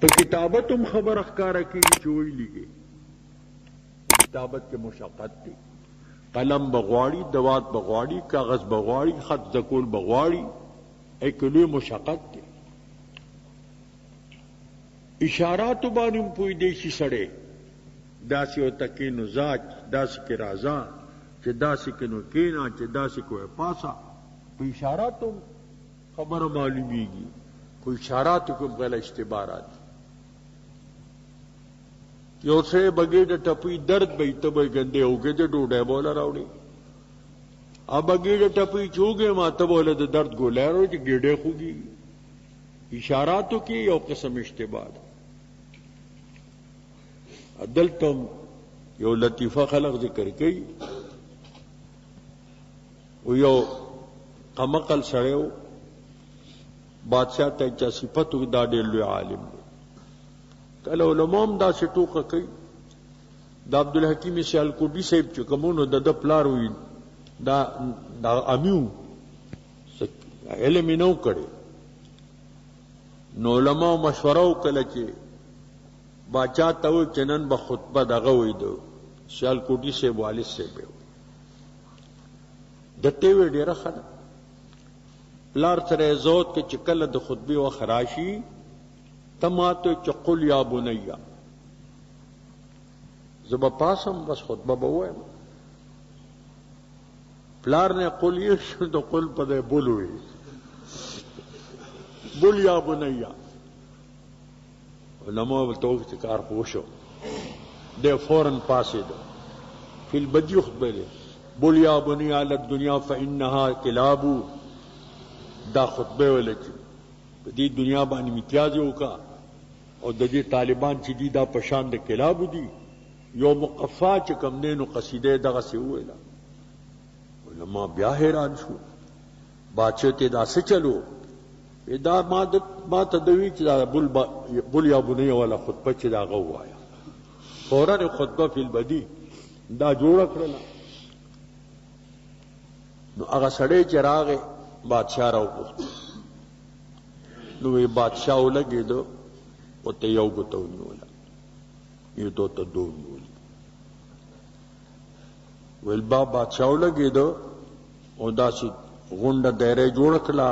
په کتابت هم خبر ښکاره کېږي چې ویلي کتابت کې مشقت دی، قلم بغواړي، دوات بغواړي، کاغذ بغواړي، خط زکول بغواړي، ایکلوی مشقت دی. اشاراتو باندې هم پوهېدی شي سړی، داسې ورته کېنو ځه، داسې کې راځه، چې داسې کې نو کېنه، چې داسې کوی پاسه. په اشاراتو خبره معلومیږي، په اشاراتو کې هم غله اشتباه راځي. یو سړی بګې د ټپوي درد به یې ته به یې ګندې اوږې د ډوډۍ به وله راوړې، بګې د ټپوي چې اوږې ما ته به وله د درد ګولی راوړې چې ګېډۍ خوږېږي. اشاراتو کې یو قسم اشتباه ده. دلته یو لطیفه خلق ذکر کوي، و یو قمقل سړی و، بادشاہ ته چا صفت وکړي دا ډېر لوی عالم دی. کله علما هم داسې ټوکه کوي. د عبدالحکیم سیالکوټي صاحب چې کوم نو د ده پلار وي دا امیو علم یې نه و کړی، نو علماو مشوره وکړله چې باچا ته ووایي چې نن به خطبه دغه وایي د سیالکوټي صاحب والد صاحب یې ده ته یې وویل ډېره ښه ده، پلار سره یې زود کې چې کله د خطبې وخت راشي ته ماته چې قل یا بنیا، زه به پاسم بس خطبه به ووایم. پلار نه قل یې شو د قل په ځای بل وویل، بل یا بنیا. علماء ورته وویل چې کار خو وشو، دی فوراً پاڅېده، فی البدی خطبه دی، بل یا بنیا علی الدنیا فانها کلاب. دا خطبه ویله چې په دې دنیا باندې امتیاز یې وکړه او د دې طالبان چې دي دا په شان د کلابو دي. یو مقفا چې کوم دی نو قصیده دغسې وویله. علما بیا حیران شو، بادشاہ ته دا څه چلو؟ دا ما ته دوی چې دا بل یا بنیه والا خطبه چې دا هغه ووایه. فوراً خطبه فی البدی دا جوړه کړله. نو هغه سړی چې راغی بادشاہ راوغوښت، نو وی بادشاہ ولګېده، ورته یو ګوته ونیوله، یو ته ورته دوه ونیولې. ویل بادشاہ ولګېده او داسې غونډه دایره یې جوړه کړله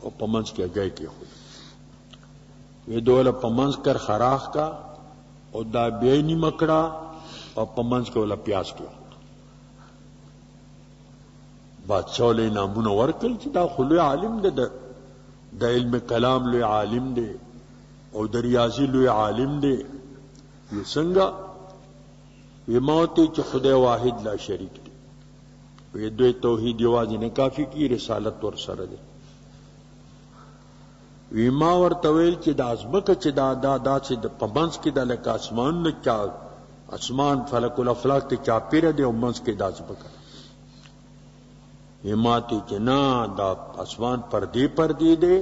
او په منځ کې هګۍ کېښوده. وی دوله په منځ کر خراښ کا او دا بیا یې نیمه کړه او په منځ کې وله پیاز کېښوده. بادشاہ له انعامونه ورکړل چې دا خو لوی عالم دی، د علم کلام لوی عالم دی او د ریاضي لوی عالم دی. وی څنګه؟ وی ما ورته چې خدای واحد لا شریک دی. وی دوی توحید یوازې نه کافي کی، رسالت ورسره دی. وی ما ورته ویل چې دا ځمکه چې دا چې په منځ کې دا لکه اسمان نه چا اسمان فلک الافلاک ته چاپېره دی او منځ کې دا ځمکه. ماته چې نه دا اسمان پردې دی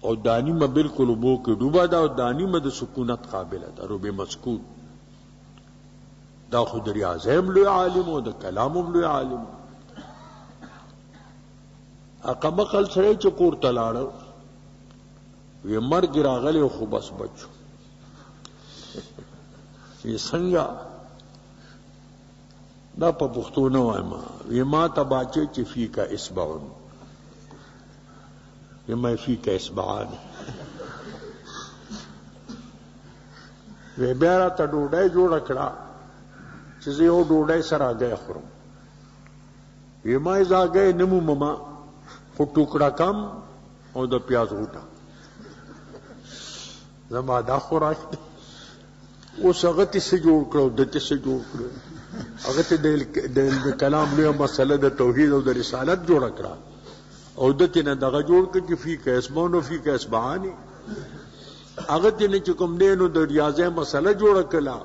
او دانیمه بالکل اوبو کې ډوبه ده او دانیمه د سکونت قابله ده، روبه مسکون. دا خو د ریاضۍ هم لوی عالم او د کلام هم لوی عالم. اقمقل سړی چې کور ته لاړه، وی مرګ راغلی خو بس بچو. وی څنګه؟ دا په پښتو نه وایم. وی ما ته باچې چې فیکا اصبعون، وی ما فیکا اصبعان. وی بیا راته ډوډۍ جوړه کړه چې زه یو ډوډۍ سره هګۍ خورم. وی ما یې زه هګۍ نه موممه خو ټوکړه کم او د پیاز غوټه زما دا خوراک دی. اوس هغه ته څه جوړ کړه او ده ته څه جوړ کړه؟ هغه ته د کلام لویه مسله د توحید او د رسالت جوړه کړه او ده ته نه دغه جوړ کړه چې فیکا اسمان او فیکا اسبعاني. هغه ته نه چې کوم دی نو د ریاضۍ مسله جوړه کړله،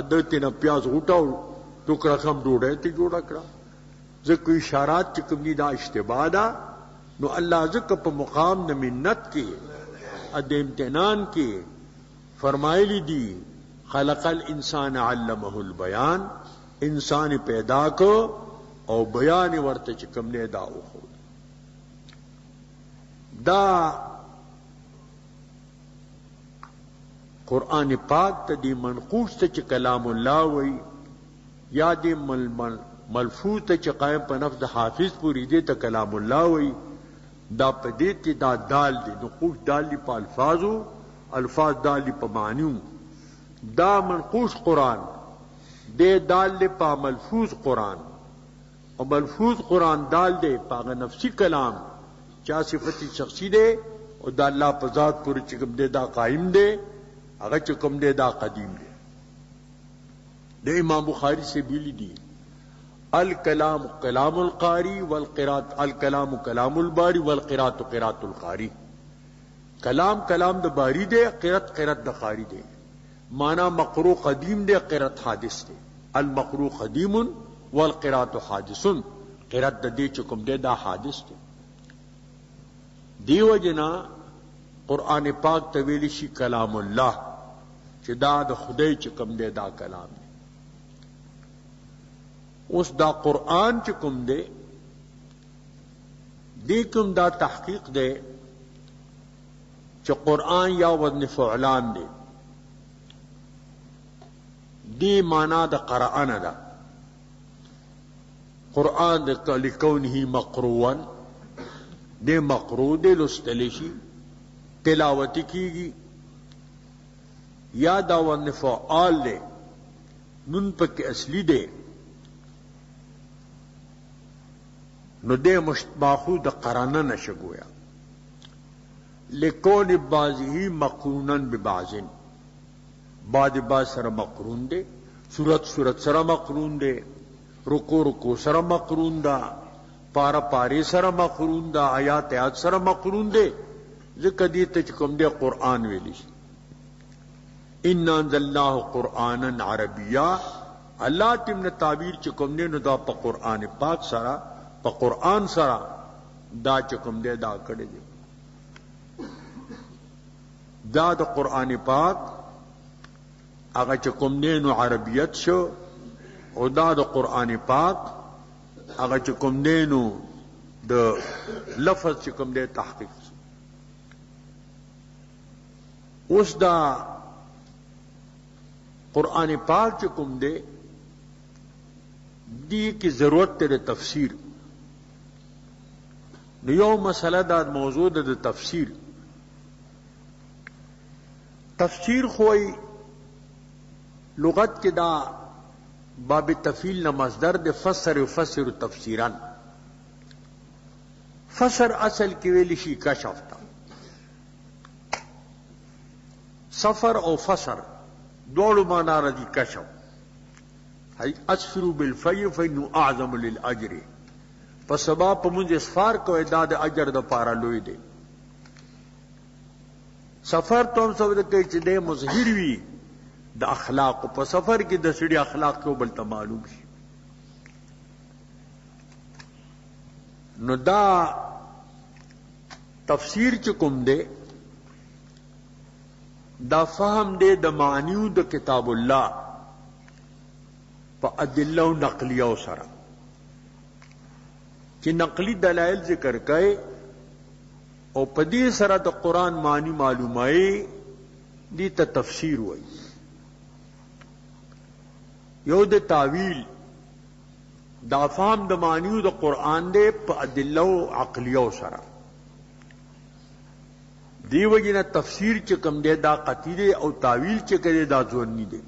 ده ته نه پیاز غوټه او ټوکړه کم ډوډۍ ته جوړه کړه. ځکه اشارات چې کوم دي دا اشتباه ده. نو الله ځکه په مقام د منت کې د امتنان کې فرمایلی دي خلق الانسان علمه البیان، انسان پیدا کو او بیان ورته چې کوم نه دا وخو. دا قرآن پاک ته دی منقوش ته چې کلام الله وی یا دی ملفوظ ته چې قائم په نفس د حافظ پوری دی ته کلام الله وی دا په دې ته دا دال دی نقوش دال دی په الفاظو الفاظ دال دی په معنیو دا منقوش قرآن دے دال دی په ملفوظ قرآن او ملفوظ قرآن دال دے پاغ نفسی کلام چا صفتی شخصی دے او دا اللہ پا ذات پوری چکم دے دا قائم دے اگر چکم دے دا قدیم دے دے امام بخاری سے بیلی دی الکلام کلام القاری والقرات الکلام کلام الباری والقرات قرات القاری کلام کلام دا باری دے قرات قرات دا قاری دے مانا مقرو قدیم دے قرات حادث دے المقرو قدیم والقرات حادث قرات دا دے چکم دے دا حادث دے دیو جنا قرآن پاک طویلی شی کلام اللہ چی دا دا خدای چکم دے دا کلام دے اس دا قرآن چکم دے دیکم دا تحقیق دے چی قرآن یا وزن فعلان دے دی مانا دا قرآن دا قرآن دا لکونہی مقروان دے مقرو دے لستلشی تلاوتی کی گی یا دا وزن فعال دے نن پک اصلی دے نو دے ماخوذ دا قرانہ نشگویا لکون بازی مقرونن ببازن بعد باز سر مقرون دے صورت صورت سر مقرون دے رکو رکو سر مقرون دا پارا پاری سر مقرون دا آیات آیات سر مقرون دے ذکر دیتا چکم دے قرآن ویلی اِنَّا انزلناہ قرآنا عربیہ اللہ تم نے تعبیر چکم دے نو دا پا قرآن پاک سرا پا قرآن سرا دا چکم دے دا کڑے دے دا دا قرآن پاک اگا چکم دے نو عربیت شو او دا دا قرآن پاک اگا چکم دے نو دا لفظ چکم دے تحقیق اس دا قرآن پاک چکم دے دی کی ضرورت تیرے تفسیر نیو مسئلہ دا موضوع دا تفسیر تفسیر خوئی لغت کے دا باب تفیل نہ مصدر دے فسر فسر تفسیران فسر اصل کی ویلشی کشف تا سفر او فسر دوڑ مانا رضی کشف اسفرو بالفی فینو اعظم للعجر پس سبا پا منج اسفار کو اعداد اجر دا پارا لوئی دے سفر تو ہم سب دے چھ دے مظہر وی دا اخلاق پا سفر کی دا سڑی اخلاق کو بلتا معلوم شی نو دا تفسیر چکم دے دا فهم دے دا معنیو دا کتاب اللہ پا ادلہ و نقلیہ و سرا کہ نقلی دلائل ذکر کئے او پدی سرا دا قرآن معنی معلوم آئے دی تا تفسیر ہوئی یو دا تعویل دا فهم دا معنیو دا قرآن دے پا ادلہ و عقلیہ و سرا دی وجہ تفسیر چکم دے دا قطعی دے او تعویل چکے دا ظنی دے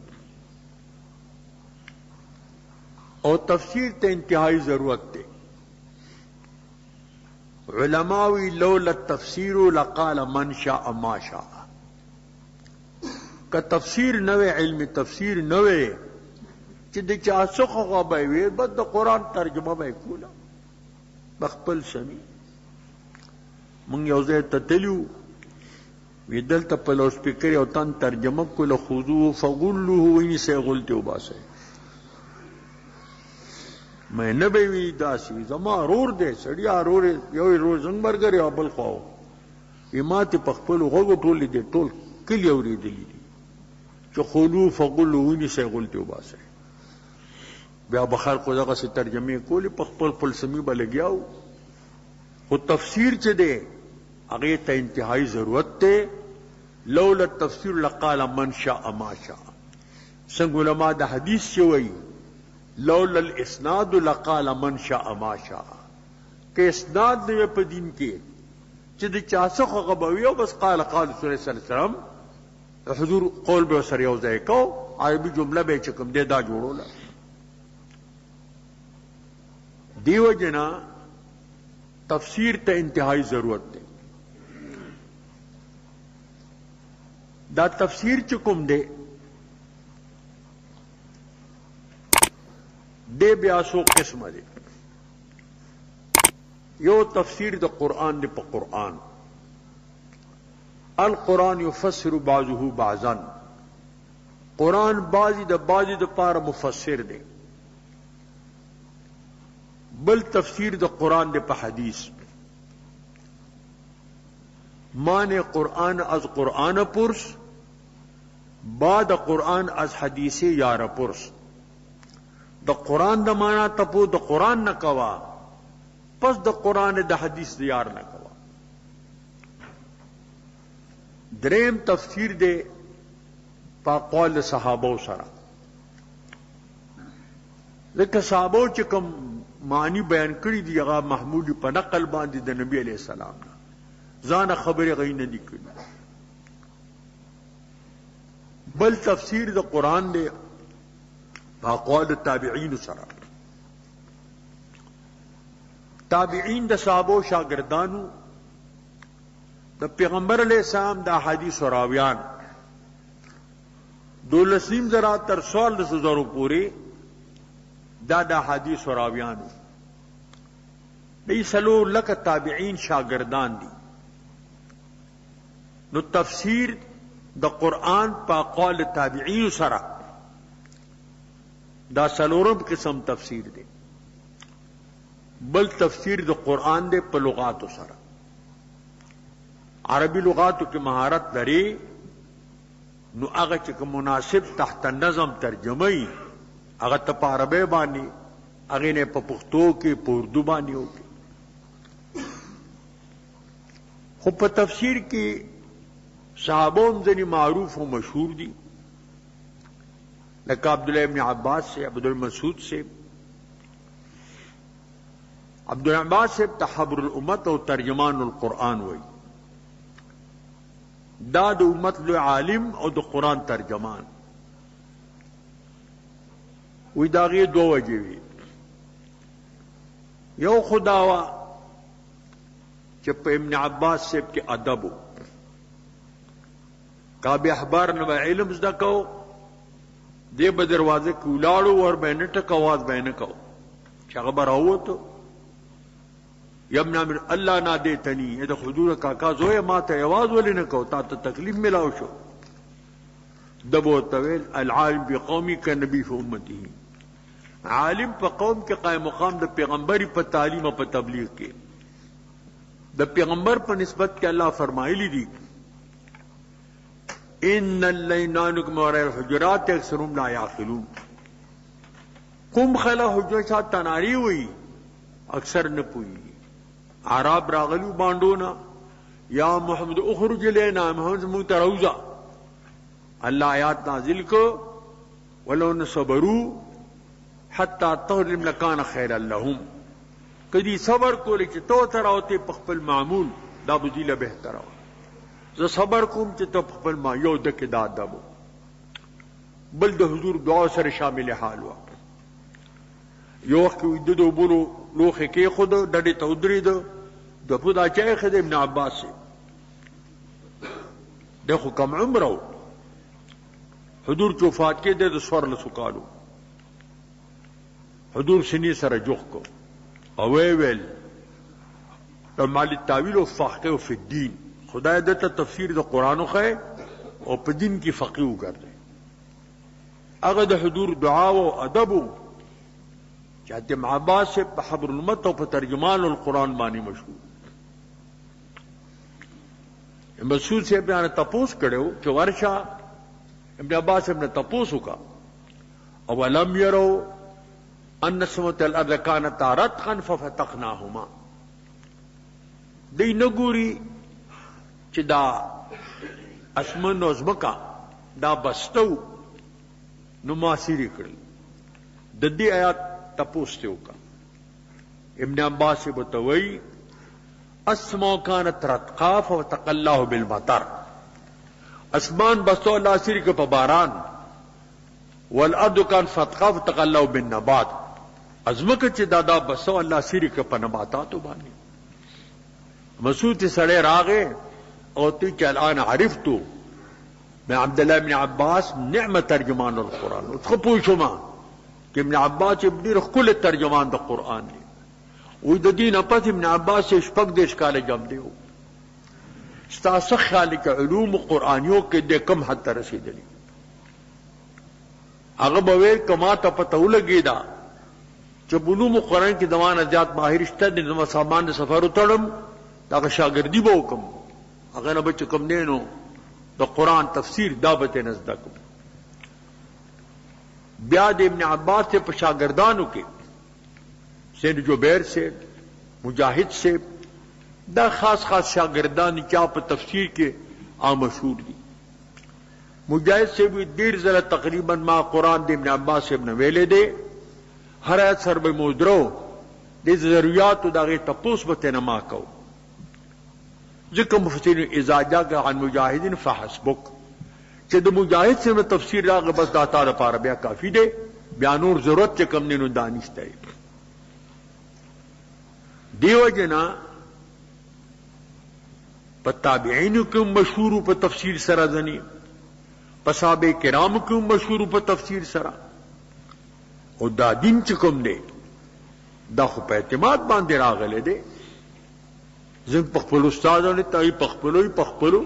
او تفسیر تے انتہائی ضرورت دے علماوی لولا التفسیر لقال من شاء ما شاء کا تفسیر نوے علم تفسیر نوے چی دے چاسو خواه بایوی بد دا قرآن ترجمہ بائی کولا بخپل سمی منگ یوزے تتلیو وی دلتا پلو سپیکر او تن ترجمہ کولا خضوه فغلوه وینی سے غلطی و باسے میں نبی وی داسی زما رور دے سڑیا رور یو رور زنگ برگر یا بل خواو ایماتی پخپلو غگو ٹولی دے ٹول کلی اوری دلی دی چو خلو فغلو وینی سے غلطی و باسے بیا بخار کو دغه سے ترجمه کولی پخپل فلسمی بلگیاو خود تفسیر چے دے اگے تا انتہائی ضرورت تے لولا التفسیر لقال من شاء ما شاء. څنګه علماء د حدیث چې وایي لولا الاسناد لقال من شاء ما شاء. که اسناد نه په دین کې چې د چا څه خو غبوي او بس قال رسول الله صلی الله علیه وسلم حضور قول به سره یو ځای کو عربي جمله به چې کوم دې دا جوړوله. دیو جنا تفسیر ته انتہائی ضرورت ده. دا تفسیر چې کوم ده دے بیا سو قسم دے. یو تفسیر دا قرآن دے پا قرآن. القرآن یفسر بعضه بعضا. قرآن بعضی دا پار مفسر دے. بل تفسیر دا قرآن دے پا حدیث. مانے قرآن از قرآن پرس بعد قرآن از حدیث یار پرس. د قرآن د معنا تپو د قرآن نه کوا پس د قرآن د حدیث د یار نه کوا. دریم تفسیر دے پا قول صحابو سره. لکه صحابو چې کوم معنی بیان کړی دی هغه محمول په نقل باندې د نبی علیہ السلام نه ځان خبرې غي نه دي کړی. بل تفسیر د قرآن دے اقوال التابعین سره. تابعین د صحابو شاگردانو د پیغمبر علیہ السلام د احادیث و راویان 12,000 تر 1,000 پوری دا د احادیث و راویانو دی. سلو لک تابعین شاگردان دی. نو تفسیر د قرآن پا اقوال تابعین سره دا سلورم قسم تفسیر دے. بل تفسیر دا قرآن دے پا لغاتو سرا. عربی لغاتو کی مہارت لرے نو اگا چک مناسب تحت نظم ترجمئی اگا تپا عربی بانی اگے نے پا پختو کی پا اردو بانی ہو کی. خب پا تفسیر کی صحابون زنی معروف و مشہور دی لکہ عبداللہ ابن عباس سے عبداللہ مسعود سے. عبداللہ عباس سے تحبر الامت اور ترجمان القرآن ہوئی. داد امت لو عالم اور دو قرآن ترجمان وی داغی دو وجہ ہوئی. یو خداوا چپ ابن عباس سے کے ادب ہو کعب احبار نو علم زدہ کو دے بدروازے کی الاڑو اور بین ٹک آواز بین کو شغبر ہو تو یمنا من اللہ نہ دیتنی یہ تو حضور کا زوئے ماتا آواز والے نہ کہو تا تو تکلیف ملاو شو. دبو طویل العالم بقومی کا نبی فی امتی. عالم پا قوم کے قائم مقام دا پیغمبری پا تعلیم پا تبلیغ کے دا پیغمبر پا نسبت کے اللہ فرمائی لی دی ان اللینانکم وراء الحجرات اکثرهم لا یعقلون. قم خلا حجرات تناری ہوئی اکثر نہ پوئی. عراب راغلو بانڈونا یا محمد اخرج لینا محمد متروزہ اللہ آیات نازل کو ولو نصبرو حتی تغلم لکان خیر لهم. کدی صبر کو لیکن تو تراوتے پخپل معمول دا بدیل بہتر ہو. ز صبر کوم چې تو خپل ما یو دکې دا دبو بل د حضور دعا سره شامل حال وا. یو وخت د دو بولو لوخه کې خود ډډې ته ودرېد د خدا چې خد ابن عباس دغه کم عمره حضور چوفات کې د سور له سکالو حضور سنی سره جوخ کو او ویل د مال التاویل او فقه فی الدین خدای دته تفسیر د قرآن خو او په دین کې فقيه وګرځي. هغه د حضور دعا او ادب چاته ابن عباس سے په حبر الامت او په ترجمان القرآن باندې مشهور. مسعود سے بیان تپوس کړو چې ورشا ابن عباس ابن تپوس وکا او لم يروا ان سمت الارض كانت رتقا ففتقناهما. دی نګوري چې دا اسمن او ځمکه دا بستو نو معاصرې کړل. د دې آیات تپوس ته وکړه. ابن عباس به وایي السماء كانت رتقا فتقى الله بالمطر. اسمان بستو الله سری کے په باران. والارض كان فتقا فتقى الله بالنبات. ازمکه چې دادا بستو الله سری کے په نباتاتو باندې. مسعود سړی راغې او تی چې الان عرفتو میں عبداللہ ابن عباس نعم ترجمان القرآن. اس کو پوچھو ماں کہ ابن عباس ابن رخل ترجمان دا قرآن دی. وی د دین پس ابن عباس سے شپږ دیش کاله جام دیو. ستاسو خیال کې علوم قرآنیو کې د کم حد ته رسیدلی. هغه به ویل کما ته پته ولګی دا چې علوم قرآن کې دوانه زیات ماهر شته د نو سامان د سفر وتړم دا شاګردی به وکم. هغه نه بچ کم دینو د قرآن تفسیر دا به نزد کوم. بیا د ابن عباس سے په شاګردانو کې سید جبیر سے مجاہد سے دا خاص خاص شاگردان چا په تفسیر کې عام مشهور دي. مجاہد سے بھی دیر ذرا تقریبا ما قرآن د ابن عباس سے ابن ویلے دے ہر ایت سر به مودرو د ضرورت دغه تپوس به نه ما کو. ذکر مفسرین اذا جاء عن مجاهدین فحسبک چې د مجاهد سے تفسیر راغ بس دا تا لپاره بیا کافی دی. بیا نور ضرورت چې کم نه نو دانشته دیو جنا په تابعین کوم مشهور په تفسیر سره ځنی په صحابه کرام کوم مشهور په تفسیر سره. او دا دین چې کوم دی دا خو په اعتماد باندې راغله دی. زم په خپل استادانو ته په خپلو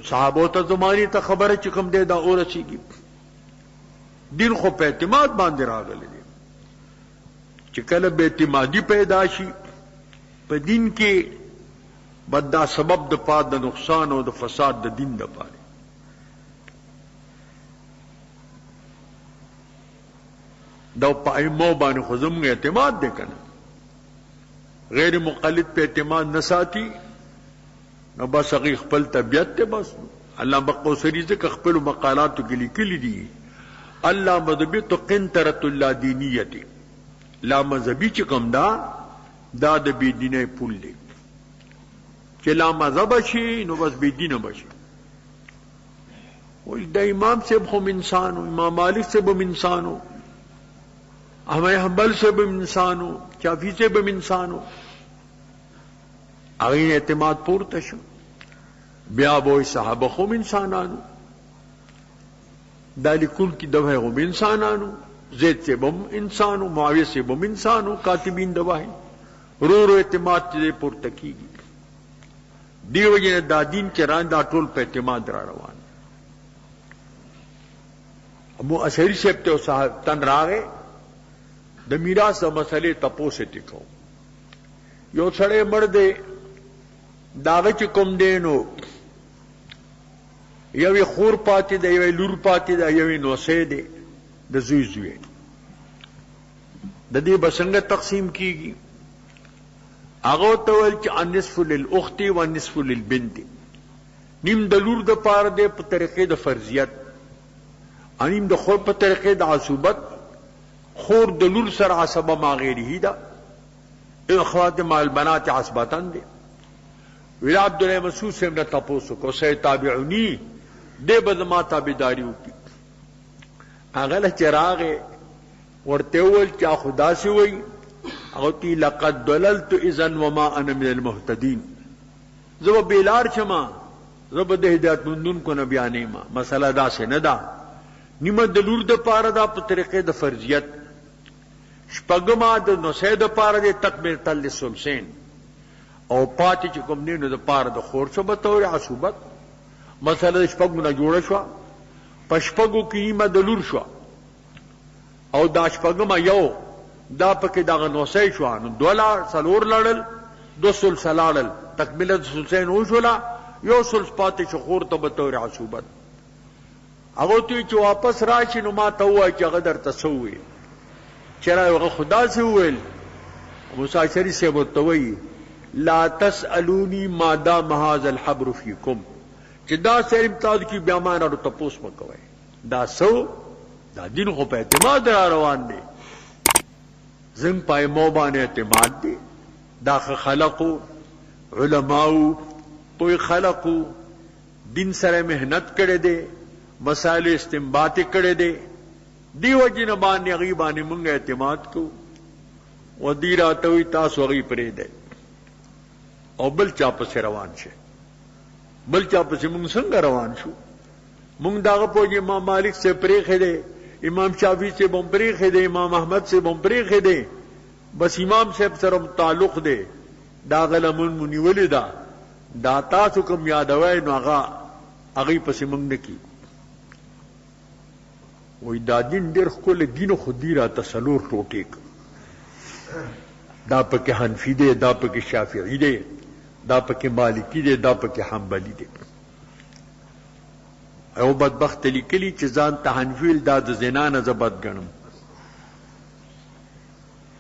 صحابو ته زمانی ته خبره چې کوم دی دا اورسیږي. دین خو په اعتماد باندې راغله دی. چې کله به اعتمادي پیدا شي په دین کې بدا سبب د پاد د نقصان او د فساد د دین د پاره. دا پایمو باندې خو زموږ اعتماد دی کنه. غیر مقلد په اعتماد نه ساتي نو بس هغه خپل طبیعت ته بس. علامه قوسری ځکه خپل مقالاتو کې لیکلي دي الله مذهبیت قنطرة الله دینیتی. لا مذهبی چې کوم دا د بی دینه پول دی چې لا مذهب شي نو بس بی دینه بشي. وای د امام صاحب هم انسانو، امام مالک صاحب هم انسانو، احمد حنبل صاحب هم انسانو، شافعی صاحب هم انسانو. هغه اعتماد پورته شو. بیا به صحابه هم انسانانو، دا لیکل کی دوه هم انسانانو، زید صاحب هم انسانو، معاویه صاحب هم انسانو، کاتبین دوه رو اعتماد چې پورته کیږي. دیو جن دا دین کې ران دا ټول په اعتماد را روان. ابو اشعری صاحب ته صاحب تن راغې د میراث مسلې تپوسه ټکو. یو سړی مړ دی داغه چې کوم دینو یوې خور پاتې ده، یوې لور پاتې ده، یوې نوسې ده د زوی زوی. د دې بسنګ تقسیم کیږي. هغه ته ویل چې النصف للاخت والنصف للبنت. نیم د لور د پاره ده په طریقې د فرضیت، انیم د خور په طریقې د عصوبت. خور د لور سره عصبه ما غیره ده، اخوات مع البنات عصبتن ده. ویل عبدالله مسعود سے امنا تپوسو کو سی تابعونی دے بدما تابداری ہوکی. اغل چراغ ورتول چا خدا سے ہوئی اغتی لقد دللت اذن وما انا من المحتدین. زب بیلار شما زب ده ہدایت مندون کو نبیانے ما مسئلہ دا سے ندا. نیمه دلور د پاره دا په طریقې د فرضیت، شپږما د نوسې د پاره د تکبیر تل سلسین، او پاتې چې کوم نه د پاره د خور څه به تور عصوبت. مسله شپږو نه جوړه شو، په شپږو کې نیمه د لور شو او دا شپږما یو دا پکې دغه نوسې شو نو دولا سلور لړل دو سلسلال تکمله سلسین وشولا یو سلس پاتې شو خور ته به تور عصوبت. هغه ته چې واپس راشي نو ما ته وایي چې هغه درته څه وویل. چېرې هغه خدا څه وویل؟ موسی اشعری صاحب ورته وایي لا تسألوني ما دام هذا الحبر فيكم. چې دا سره امتیاز کی بیا معنا ورته تپوس مکوئ دا سو دا دین خو په اعتماد را روان دی زم پای مو باندې اعتماد دی دا خلقو علماو پوی خلقو دین سره مهنت کړي دي مسائل استنباط کړي دي دیو جن باندې غیبانه مونږ اعتماد کو و دی راتوي تاسو غي پرې ده او بل چا په روان شه بل چا په مونږ څنګه روان شو مونږ داغه په امام مالک سے پرې خېده امام شافعی سے بم پرې خېده امام احمد سے بم پرې خېده بس امام صاحب سره تعلق ده دا غلمون منیولې دا دا تاسو کوم یادوي نو هغه پس مونږ نه کی وای دا دین ډېر خپل دین خو دی را تسلور ټوټیک دا پکې حنفی دی دا پکې شافعی دی دا پکې مالکی دی دا پکې حنبلی دی او بدبخت لیکلی چې ځان ته حنفی دا د زنا نه زبد غنم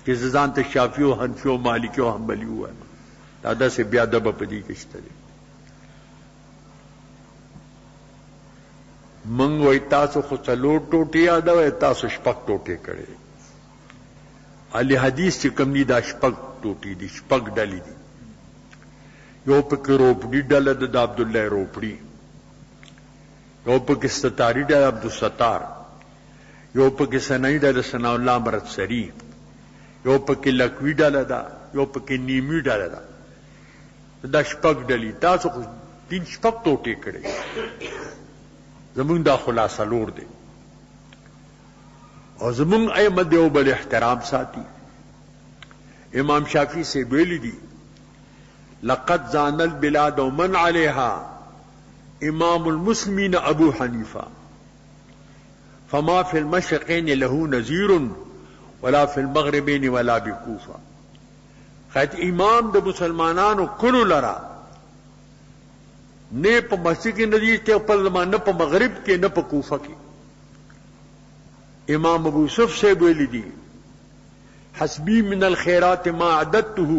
چې ځان ته شافعی او حنفی او مالکی او حنبلی وایم دا داسې بیا د په دې کې شته منگ وی تاسو خو څلور ټوټې یادوئ تاسو شپږ ټوټې کړې اهل حدیث چې کوم دي دا شپږ ټوټې دي شپږ ډلې دي یو پکې روپړي ډله د عبد الله روپړي یو پکې ستاري ډله عبد الستار یو پکې سنائی ډله ثنا الله مرتسری یو پکې لکوي ډله ده یو پکې نیمی ډله ده دا شپږ ډلې تاسو خو دین شپږ ټوټې کړې زمون دا خلاصه لور دی او زمون ائمه دیو بل احترام ساتي امام شافعی سے ویلی دی لقد زان البلاد ومن عليها امام المسلمین ابو حنیفہ فما في المشرقين له نظير ولا في المغربين ولا بكوفه خط امام د مسلمانانو کلو لرا نه په مسجد کې نظیر ته په زمانه په مغرب کې نه په کوفه کې امام ابو یوسف سے ویلی دی حسبی من الخيرات ما عددته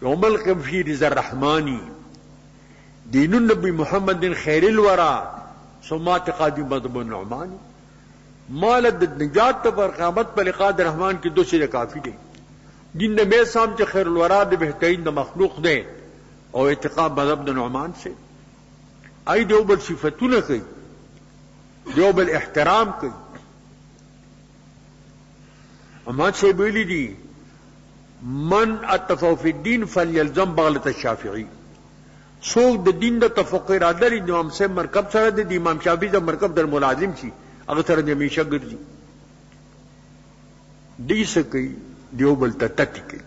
يوم القيامه في رضا الرحمن دین النبی محمد خیر الورى ثم اعتقاد مذهب النعمان مال النجات پر قیامت پر لقاء الرحمن کی دو سے کافی دے دین میں سام چ خیر الورى د بہترین د مخلوق دے او اعتقاد مذهب النعمان سے ای دیو بل صفتونه کوي دیو بل احترام کوي اما سے ویلی دی من اتفق فی الدین فلیلزم بغلة الشافعی سوق د دین د تفقه اراده لري امام سے مرکب سره د امام شافعی د مرکب در ملازم شي هغه سره د همیشه ګرځي دی سکی دیو بل تټی کوي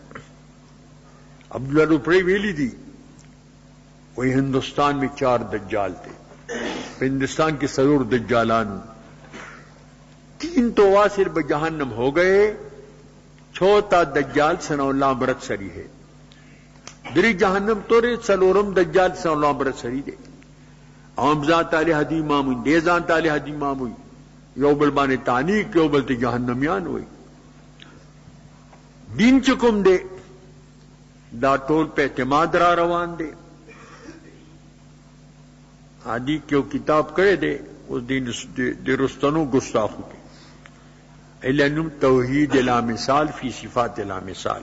عبد الله روپړی ویلی دی وہی ہندوستان میں 4 دجال تھے ہندوستان کے سرور دجالان 3 تو واصل بجہنم ہو گئے چھوٹا دجال ثنا اللہ مرتسری ہے دری جہنم تورے سلورم دجال ثنا اللہ مرتسری دے عام ذات علی حدی ماموی دے ذات علی حدی ماموی یو بل بانے تانیک یو بل تے جہنمیان ہوئی دین چکم دے دا ټول په اعتماد را روان دے عادی کیوں کتاب کرے دے اس دین دے رستنو گستاخو کے علم توحید لا مثال فی صفات لا مثال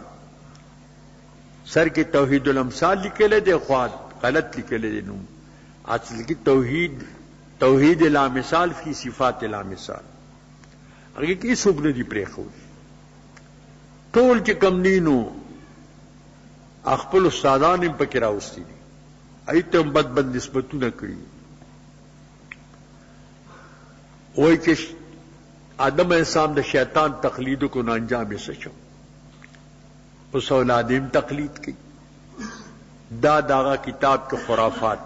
سر کے توحید الامثال لکھے لے دے خواد غلط لکھے لے دے نوم اصل کی توحید لا مثال فی صفات لا مثال اگر کی سبن دی پریخو ټول چې کم دینو خپل استادان هم پکې راوستي دي ایته بد نسبتونه کړی وای چې آدم انسان د شیطان تقلید کو نه انجام یې سچو اوس اولادیم تقلید کی دا داغه کتاب کې خرافات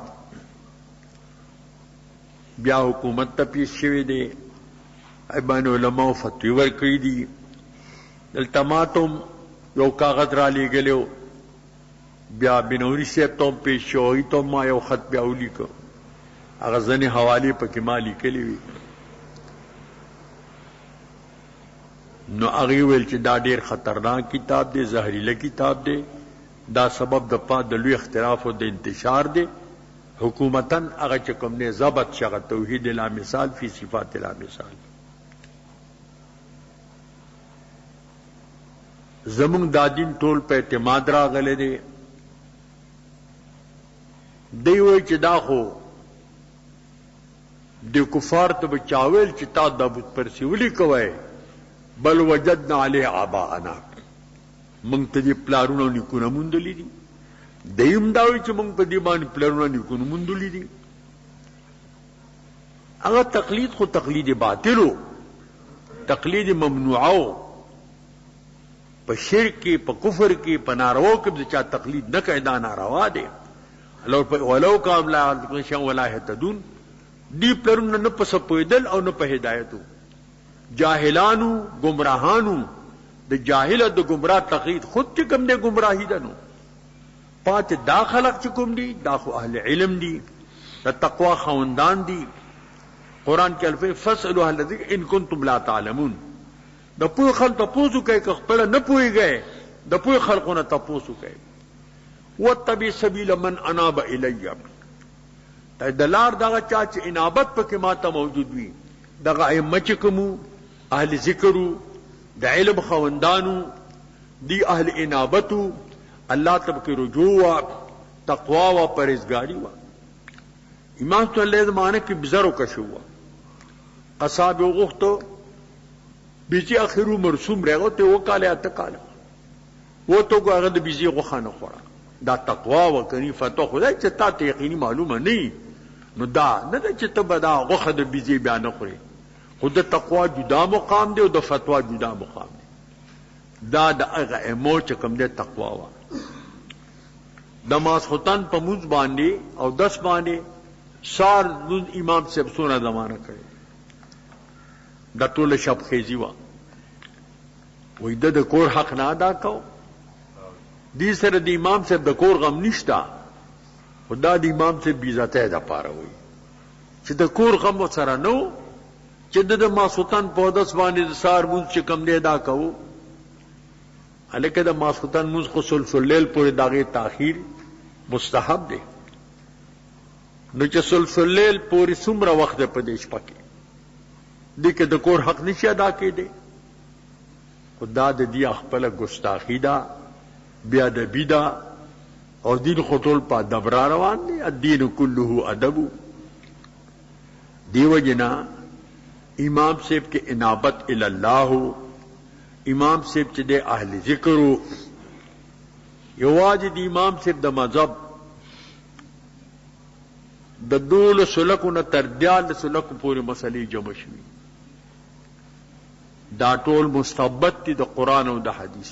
بیا حکومت ته پیش شوی دی ایبان علماء فتوی ورکړي دي دلته ماتم یو کاغذ را لېږلو بیا بنوري صاحب ته پیش شوی ته ما یو خط بیا ولیکو هغه ځنې حواله پکې ما لیکلې وي نو هغه ویل چې دا ډېر خطرناک کتاب دی زهريله کتاب دی دا سبب د لوی اختلاف او د انتشار دی حکومتاً هغه چې کوم نه ضبط شغه توحید لا مثال فی صفات لا مثال. زمونږ دا دین ټول په اعتماد راغلی دی. دی وایي چې دا خو د کفار ته به چا ویل چې تا دا بت پرستي ولې کوئ، بل وجدنا علیه آباءنا، موږ ته دې پلارونه او نیکونه موندلي دي. دی هم دا وایي چې موږ په دې باندې پلارونه او نیکونه موندلي دي. هغه تقلید خو تقلید باطل و، تقلید ممنوعه و. په شرک کې، په کفر کې، په نارواو کې د چا تقلید نه کوي، دا ناروا دی. ولو کان لا یعلمون شیئا ولا یهتدون، دی پلرونه نه په څه پوهېدل او نه په هدایت و. جاهلانو، گمراهانو. د جاهل د گمراه تقلید خود چې کوم دی گمراهي ده. نو پاتې دا خلق چې کوم دي دا خو اهل علم دي، د تقوا خاوندان دي. قرآن کې الفاظ فاسألوا اهل الذکر ان کنتم لا تعلمون. د پوه خلق تپوسو کوي که خپله نه پوهېږئ، د پوه خلقونه تپوسو کوي. واتبع سبیل من اناب الی، د لار دغه چا چې انابت پکې ماته موجود وي، دغه ائمه چې کومو اهل ذکرو، د علم خاوندانو دی، اهل انابتو، الله ته پکې رجوع وا، تقوا وا، پرهیزګاري وا. امام صلی الله علیه زمانه کې بزرو کشو وا، اصحاب وغوښتو بیزی اخرو مرسوم رہے تے وہ کالے آتا کالا وہ تو کو اگر بیزی غوخه نه خورا. دا تقوا وکنی فتو خدای چې تا ته یقیني معلومه نه، نو دا نه ده چې ته به دا غوخه د بیزی بیا نه خورې. خو د تقوا جدا مقام دی او د فتوا جدا مقام دی. دا د هغه ایمو چې کوم دی تقوا وا. د ماسخوتن په مونځ باندې او 10 باندې سار امام صاحب سونه زمانہ کړي، دا ټول شب خیزی وا. وای د کور حق نه ادا کو، دی سره د امام صاحب د کور غم نشتا، خدا د امام صاحب بیزته ده پاره وای چې د کور غم سره نو، چې د ماسوتن په 10 باندې د سار مونږ چې کم نه ادا کو. الکه د ماسوتن مونږ خو سلسل لیل پورې داغه تاخير مستحب دی. نو چې سلسل لیل پورې څومره وخت په دې شپه کې دی که د کور حق نشي ادا کېدی، خدا د دې خپل ګستاخی ده، بیا ادبی ده، او دین خو ټول په ادب را روان دی. الدین کله ادب. دیو جنا امام صاحب کې انابت الی الله، امام صاحب چې د اهل ذکر، یواز د امام صاحب د مذهب د دول سلکو نه تر دیال سلکو پورې مسلې جمع شوي. دا ټول مستبد دي د قرآن او د حدیث.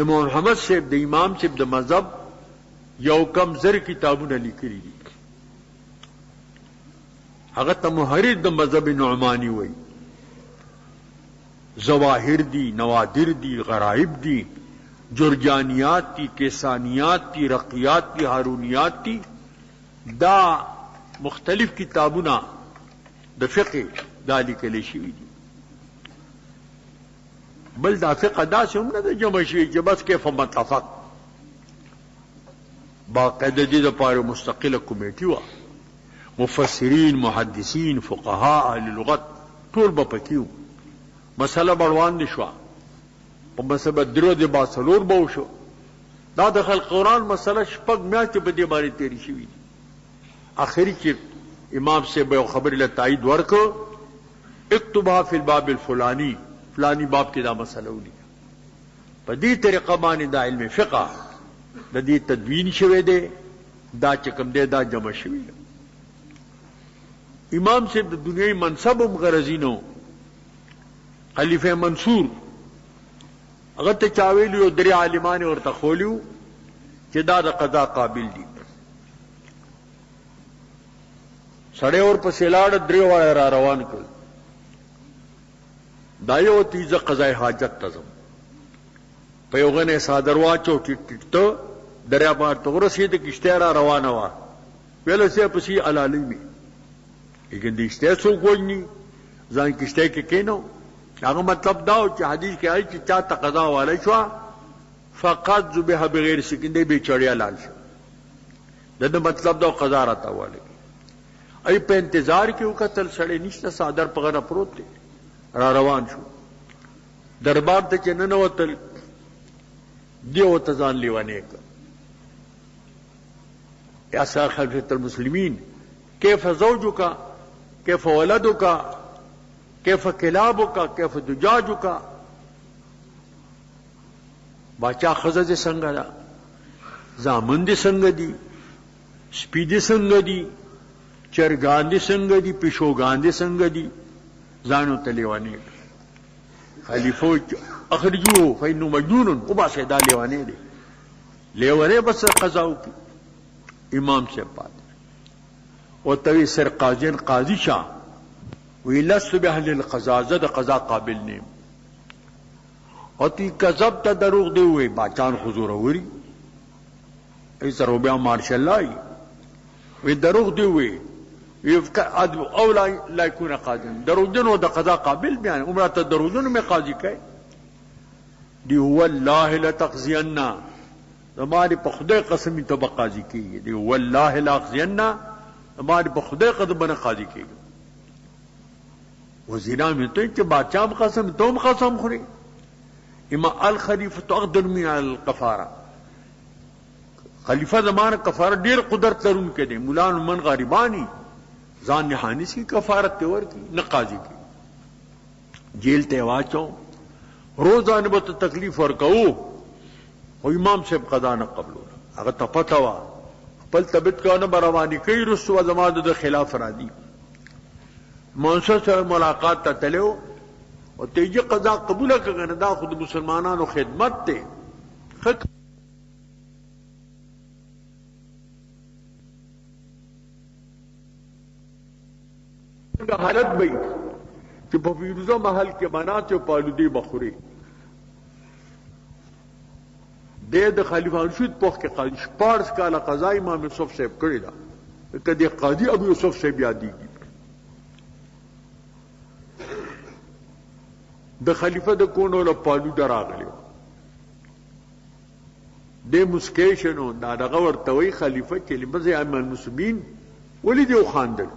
امام محمد صاحب د امام صاحب د مذهب یو کم زر کتابونه لیکلي دي. هغه ته محرر د مذهب نعمانی وایي. ظواهر دي، نوادر دي، غرائب دي، جرجانیات دي، کیسانیات دي، رقیات دي، هارونیات دي. دا مختلف کتابونه د فقه دا لیکل شوي دي. بل دا فقه داسې هم نه ده جمع شوي چې بس کیف متفق. باقاعده دې دپاره مستقله کمیټي وه، مفسرین، محدثین، فقها، اهل لغت ټول به پکې وو. مسله به روان شوه، په مسله درو د باڅلور به وشو. دا د خلق قرآن مسله 6 میاشتې په دې باندې تېرې شوي دي. آخري کې امام صاحب یو خبرې له تایید ورکړو، اکتبها فی الباب الفلانی، فلانی باب کې دا مسله ولیکه. په دې طریقه باندې دا علم فقه د دې تدوین شوی دی، دا چې کوم دی دا جمع شوی دی. امام صاحب د دنیای منصب هم غرضی نو. خلیفه منصور هغه ته چا ویلي یو 3 عالمان ورته خولیو چې دا د قضا قابل دي. سړی ورپسې لاړه، 3 واړه را روان کړل. دا یو تیزه قضای حاجت ته ځم، په یو غنې څادر واچو، ټیټ دریاب ته ورسېده، کشتۍ را روانه وه. ویله صاحب پسې علالۍ مې لیکن د کشتۍ څوک وژني، ځان کشتۍ کې کېنو. هغه مطلب دا و چې حدیث کې آئی چې چا ته قضا والی شوه فقط ذبح بغیر سکندې بې چړیا لال شو. دا مطلب دا قضا راته والی ای په انتظار کې وکتل سړی نشته صادر په غره پروت دی را روان شو دربار ته چې ننوتل دیو ته ځان لیوانې کړ یا سار خلیفۃ المسلمین کیف زوجک کیف ولدک کیف کلابک کیف دجاجک باچا خزه دې څنګه ده زامن دې څنګه دي سپي دې څنګه دي چرګان دې څنګه دي پشوګان دې څنګه دي ځانو ته لیوانې خلیفہ اخرجوه فإنه مجنون وباسه دا لیوانې دي لیوانې بس قضا وکړي امام سے پات او توی سر قاضین قاضی شاه وی لست باهل القضاء زد قضا قابل نیم او تی کذب ته دروغ دی وی باچان حضور وری ای سر بیا مارشالله وی دروغ دی وی ادب او لا يكون قاضي دروغجن و د قضا قابل بیان عمره ته دروغجن میں قاضی کئ دی والله لتقضين ہماری په خدای قسمی ته قاضی کیږي دی والله لاقضين ہماری په خدای قسم بنا قاضی کیږي وزیران میں تو کہ بادشاہ قسم تم قسم خوري اما الخلیفۃ اقدر من القفاره خلیفہ زمانہ کفاره ډیر قدرت لرون کړي مولان من غریبانی ځان نهانی سی کفارت ته ورکی نه قاضی کی جیل ته واچو روزانه به تکلیف ورکو او امام صاحب قضا نه قبول هغه ته پتا وا خپل طبيعت کونه بروانی کوي رسو زماده د خلاف را دي منصور سره ملاقات ته تلو او تیجی قضا قبول کړه دا خود مسلمانانو خدمت ته حالت بئی کہ بفیروزہ محل کے بنات و پالودی بخوری دے د خلیفہ رشید پوخ کے قاضی شپارس کالا قضا امام یوسف صاحب کړی دا کدی قاضی ابو یوسف صاحب یادیږي د خلیفہ د کونو له پالود راغلی د مسکیشنو دا دغه ورته وی خلیفہ کلمه زي امام المسلمین ولید یو خاندل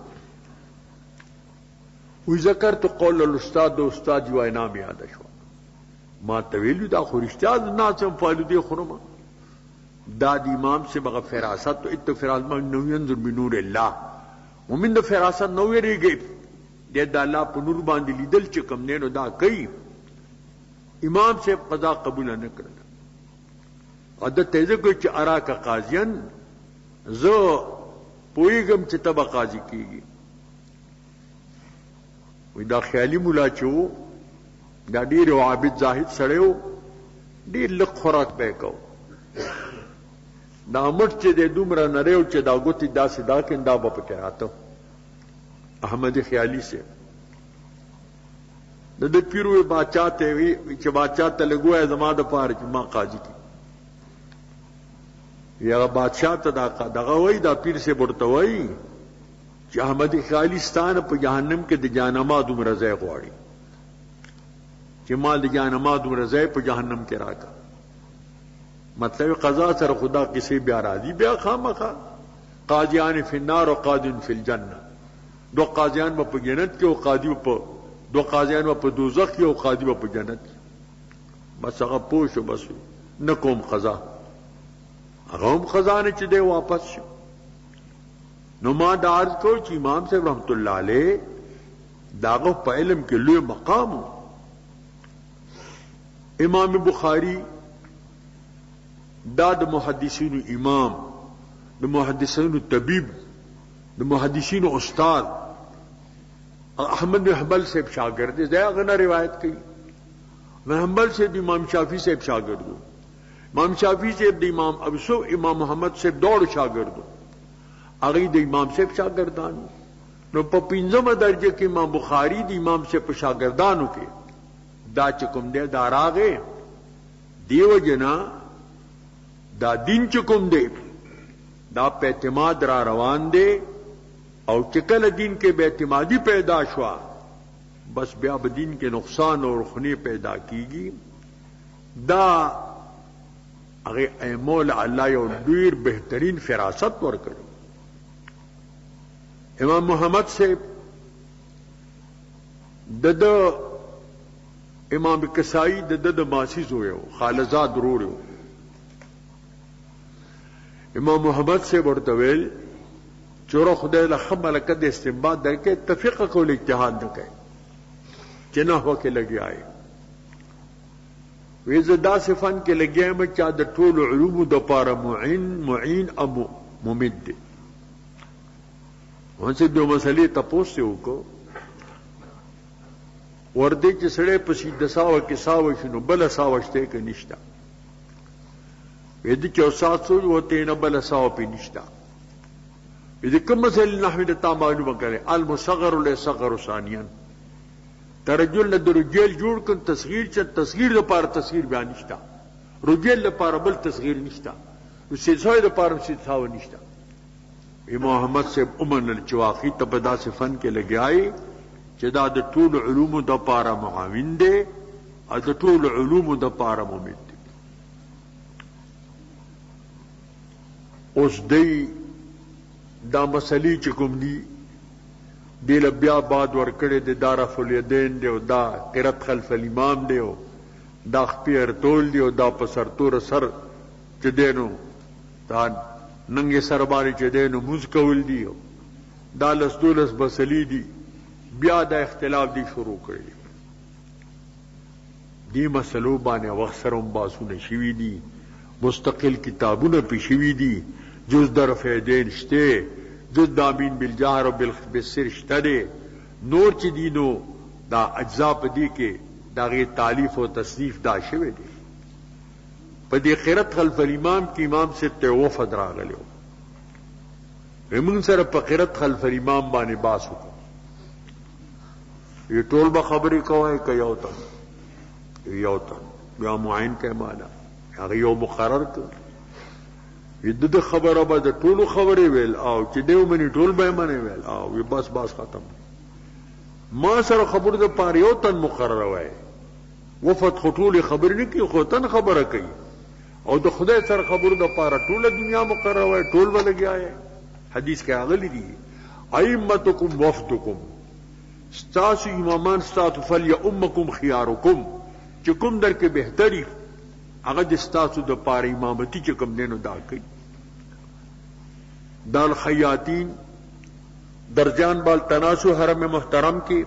وی ذکرت قول الاستاد د استاد یو انعام یاد شو ما طویل دا خورشتاز ناسم فالودی خرما دا د امام سے بغ فراست تو اتفراز ما نو ينظر بنور الله ومن د فراست نو یریږي د الله په نور باندې لیدل چې کم نه نو دا کوي امام سے قضا قبول نه کړل عادت تیزه کوي چې ارا کا قاضیان زو پویګم چې تبا قاضی کیږي دا خیالی مولا چو دا ډیر عابد زاهد سړیو ډیر لږ خوراک به کو دا مټ چې د دومره نریو چې دا ګوتی داسې دا کیندا به پکې راته احمد خیالی سے د پیرو بادشاہ ته وی چې بادشاہ ته لګوي زما د پاره چې ما قاضي کی یا بادشاہ ته دغه وای دا پیر سے ورته وای چې احمد خیالیستان په جهنم کې د جانما دومره ځای غواړي چې مال د جانما دومره ځای په جهنم کې راکا مطلب قضا سره خدا کسی بیا راضي بیا خامخا قاضیان فی النار او قاضی فی الجنه دو قاضیان په جنت کې او قاضی په دو قاضیان په دوزخ کې او قاضی په جنت بس هغه پوښو بس نکوم قضا هغه هم قضا نه چې دی واپس شو نو ما دا عرض کو چې امام صاحب رحمت الله علیه داغه په علم کې لوی مقام امام بخاری دا د محدثینو امام د محدثینو طبيب د محدثینو استاد احمد بن حنبل صاحب شاگرد دی هغه نه روایت کوي حنبل صاحب امام شافعی صاحب شاگرد دی امام شافعی صاحب د امام ابو سو امام محمد صاحب دوړ شاگرد دی هغه د امام صاحب شاګردان نو په پنځمه درجه کې امام بخاری د امام صاحب په شاګردانو کې دا چې کوم دی دا راغې دیو جنا دا دین چې کوم دی دا په اعتماد را روان دی او چې کله دین کې به اعتمادي پیدا شوا بس بیا به دین کې نقصان او رخنی پیدا کیږي دا هغه ایمول الله یو ډیر بهترین فراست ورکړ. امام محمد سے دد امام کسائی دد ماسی زویو خالزاد روڑیو. امام محمد سے ورتویل چورو خدای لخم ملکت استنباط در کے تفقہ کو اجتہاد نہ کہے چنہ ہو کے لگی آئے ویزدا سے فن کے لگیا میں چا د ټول علوم د پاره معین ام ممد ان سے دو مسئلے تپوس سے کو وردے چې سړی پسې د ساوه کې ساوه شنو بل ساوه شته کې نشتا وې د 400 وته نه بل ساوه په نشتا دې کوم مسئله نحوی د تا معلومه کړي المصغر لصغر ثانیا ترجل د رجل جوړ کړ تصغیر چې تصغیر لپاره تصغیر بیان نشتا رجل لپاره بل تصغیر نشتا نو سې لپاره سې ثاوه نشتا. امام محمد سے امن الچواخی تبدا سے فن کے لگے آئے چدا د ټول علوم د پارا معاون دے اور د ټول علوم د پارا ممد دے. اس دی دا مسئلی چکم دی دی لبیا بعد ورکڑے دے دا رفع الیدین دے دا قرات خلف الامام دے دا خپیر تول دے دا پسر تور سر چدینو دا ننگے سرباری چدینو موز کول دی دا لس دولس بسلی دی بیا دا اختلاف دی شروع کردی دی مسلو بانے وقت سرم باسون شوی دی مستقل کتابون پی شوی دی جز در فیدین شتے جز دامین بالجہر و بالسر شتے دے نور چی دینو دا اجزا پا دی کے دا غیر تعلیف و تصنیف دا شوی دی پا دی قرات خلف الامام کی امام سے تے وفد راغلیو ومن سر پا قرات خلف الامام بانے باسو کو یہ ټول به خبرې کوي که یو تن بیا معین که مانا هغه یو مقرر کړ د خبره به د ټولو خبرې ویل او چې دیو منی ټول به منی ویل او بس ختم. ما سره خبر د پاره یو تن مقرر وای وفد خطول خبر نه کی خو تن خبره کوي او د خدای سره خبر د پاره ټول دنیا مقرر وای ټول ولګیاي. حدیث کې اغلی دی ائمتکم وفدکم ستاسو امامان ستاسو فل یا امکم خیارکم چې کوم در کې بهتري هغه د ستاسو د پاره امامتی چې کوم دینو دا کوي. دال خیاطین درجان بال تناسو حرم محترم کې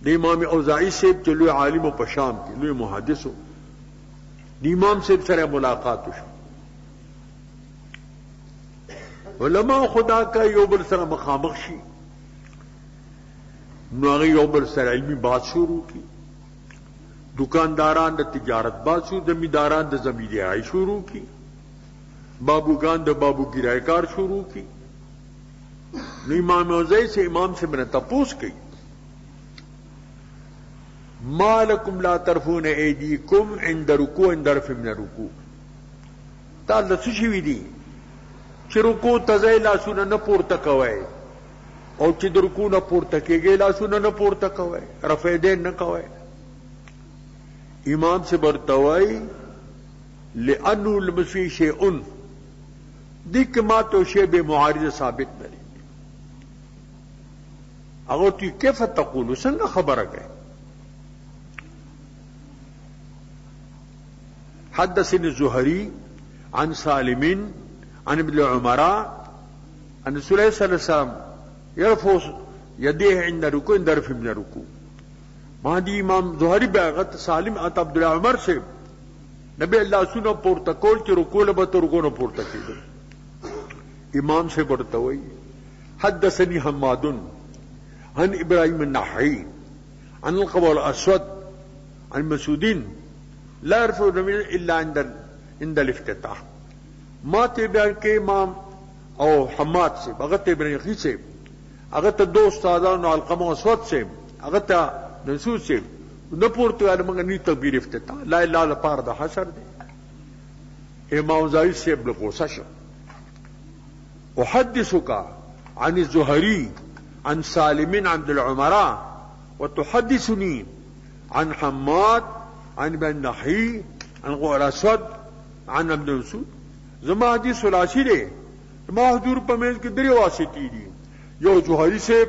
د امام اوزاعی صاحب چې لوی عالم او پشام کې لوی محدث د امام صاحب سره ملاقات وشو. علماء خدا کا یو بل سره مخامخ شي نو هغه یو بل سره علمی بات شروع کی دکانداران د تجارت بات شروع زمینداران د زمینداری شروع کی بابوگان د بابوگیرائی کار شروع کی. نو امام اوزاعی سے امام سے میں نے تپوس کی ما لکم لا ترفون ایدیکم عند رکوع عند رفع من رکوع تا لسو شوی دی چې رکوع تزای لاسونه نه پورته کوئ او چې د رکوع نه پورته کېږي لاسونه نه پورته کوئ رفع یدین نه کوئ. امام سے برتوئی لأنه المسیح شیئن دیکھ ما تو شیء بے معارض ثابت نہ اگر تو کیف تقول سنگ خبر گئے. حدثني الزهري عن سالم عن ابن عمر عن رسول الله صلى الله عليه وسلم يرفع يديه عند ركوع عند رفع من ركوع. وہاں دی امام زہری بیغت سالم عن عبد الله عمر سے نبی اللہ سنو پورتکول کی رکوع لبت رکوع نہ پورتکی دے. امام سے برتوئی حدثني حماد عن ابراہیم النحعی عن القبر الاسود عن مسعود لا يرفع الا عند الافتتاح. ما تے بیان کے امام او حماد سے اگر ابراہیم سے اگر دو استادان علقمہ اسود سے اگر منصور سے نہ پورتے والے مگر نہیں تکبیر افتتاح لا الہ الا پار دا حشر دے. امام زاہد سے بلغوسہ شو احدثك عن الزهري عن سالم عن عبد العمراء وتحدثني عن حماد عن ابن نحي عن القبر الاسود عن ابن مسعود زما حدیث ثلاثی دی ما حضور په منځ کې درې واسطې دي یو جوهری صاحب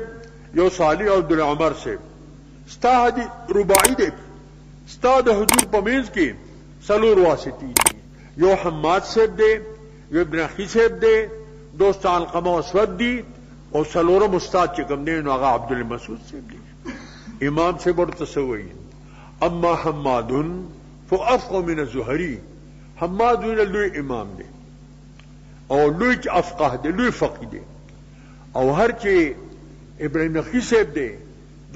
یو صالح او عبد عمر صاحب ستا حدیث رباعی دی ستا د حضور په منځ کې څلور واسطې دي یو حماد صاحب دی یو ابن اخی صاحب دی دوست علقمه اسود دی او څلورم استاد چې کوم دی نو هغه عبد المسعود صاحب دی امام صاحب ورته سوی اما حماد فافقه من الزهري حماد لوی امام دی او لوی افقه دی لوی فقيه دی او هر چې ابراهيم نخعي صاحب دی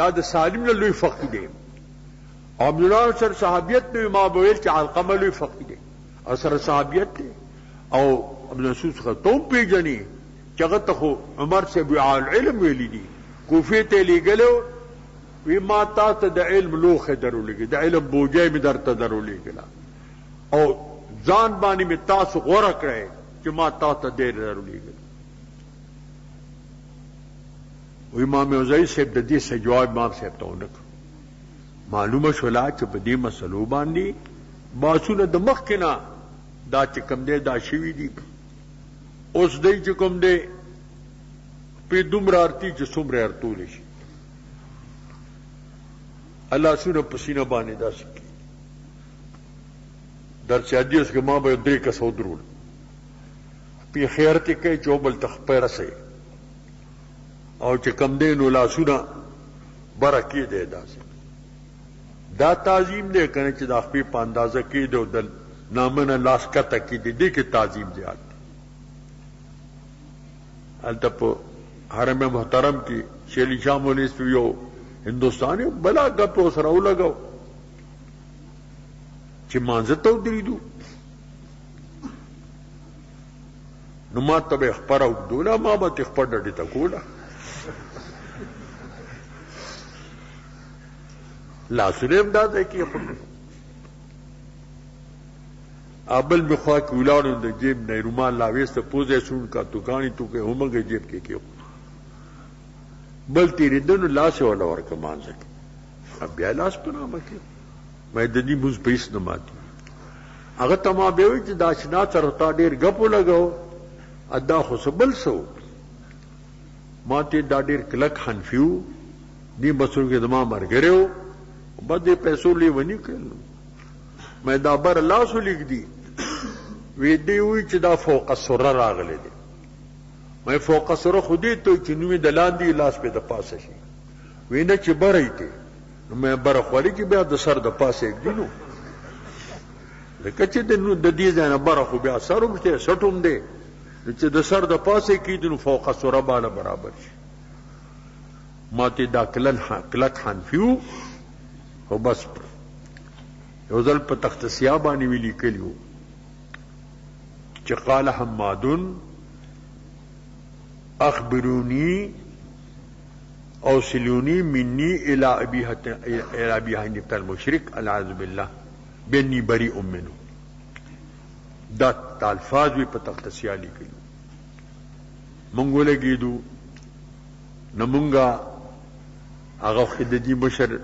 دا د سالم لوی فقيه دی عبد الله سره صحابیت نو ما بویل چې علقمه لوی فقيه دی او سره صحابیت دی او ابن مسعود څخه توم پیژني چې هغه ته عمر صاحب علم ویلی دي کوفه ته لګلو وی ما تا ته د علم لوخه درولېږي د علم بوجای می درته درولېږي او ځان باندې می تاسو غوړه کړئ چې ما تا ته ډېر درولېږي و امام اوزاعي صاحب د دې څه جواب امام صاحب ته ونکړ معلومه شولا چې په دې مسلو باندې باسونه د مخکې نه دا چې کوم دی دا شوي دي اوس دی چې کوم دی په دومره ارتي چې څومره ارتولی شي الله سونه پسینه باندې داسې کی درس حدیث کې ما به درې کسو درول په خیرت کې چوبل تخپره سي او چې کم دی نو لاسونه برکې دی داسې دا تعظیم دی کنه چې د خپل په اندازه کې د نامنه لاس کته کې دي کې تعظیم زیات الته په حرم محترم کې شیلی شاه مولوی یو ہندوستانی بلا گپ سره ولګاو چې مانځه ته ودرېدو نو ما ته به خبره وکړه ما به خبر ډډې ته کوله لاسونه هم دا ځای کې ابل میں خواہ کی اولادوں نے جیب نہیں رومال لاویست پوزے سون کا دکانی تو کہ ہومنگے جیب کے کیوں بل تیری دن لا سے والا اور کمان سکے اب بیا لاس پنا مکے میں دنی مز پیس نماتی اگر تما بیوی چې دا شنا چرتا ډیر غپو لګاو ادا خو سبل سو ما ته دا ډیر کلک حنفیو دی مسرو کې دما مر غریو بده پیسو لی ونی کړل میں دا بر لاس لیک دی وی دی وی چې دا فوق السره راغله دی میں فوق السره خودی ته چې نوې دلان دی لاس په د پاسه شي وینه چې برې ته میں بر خوري کې بیا د سر د پاسه یک دینو لکه چې د دې ځای بر خو بیا سروم ته سټوم دی چې د سر د پاسه کې د فوق السره باندې برابر شي ماته دا کلک حنفیو او بس یو ځل په تخت سیاه باندې ویلي کلیو چې قال حماد اخبروني اوصلوني مني الى ابي حنيفه المشرك العاذ بالله بني بريء منه دا الفاظ وی په تخت سیاه لیکلو مونږ ولګیدو نمونګه هغه خددي مشر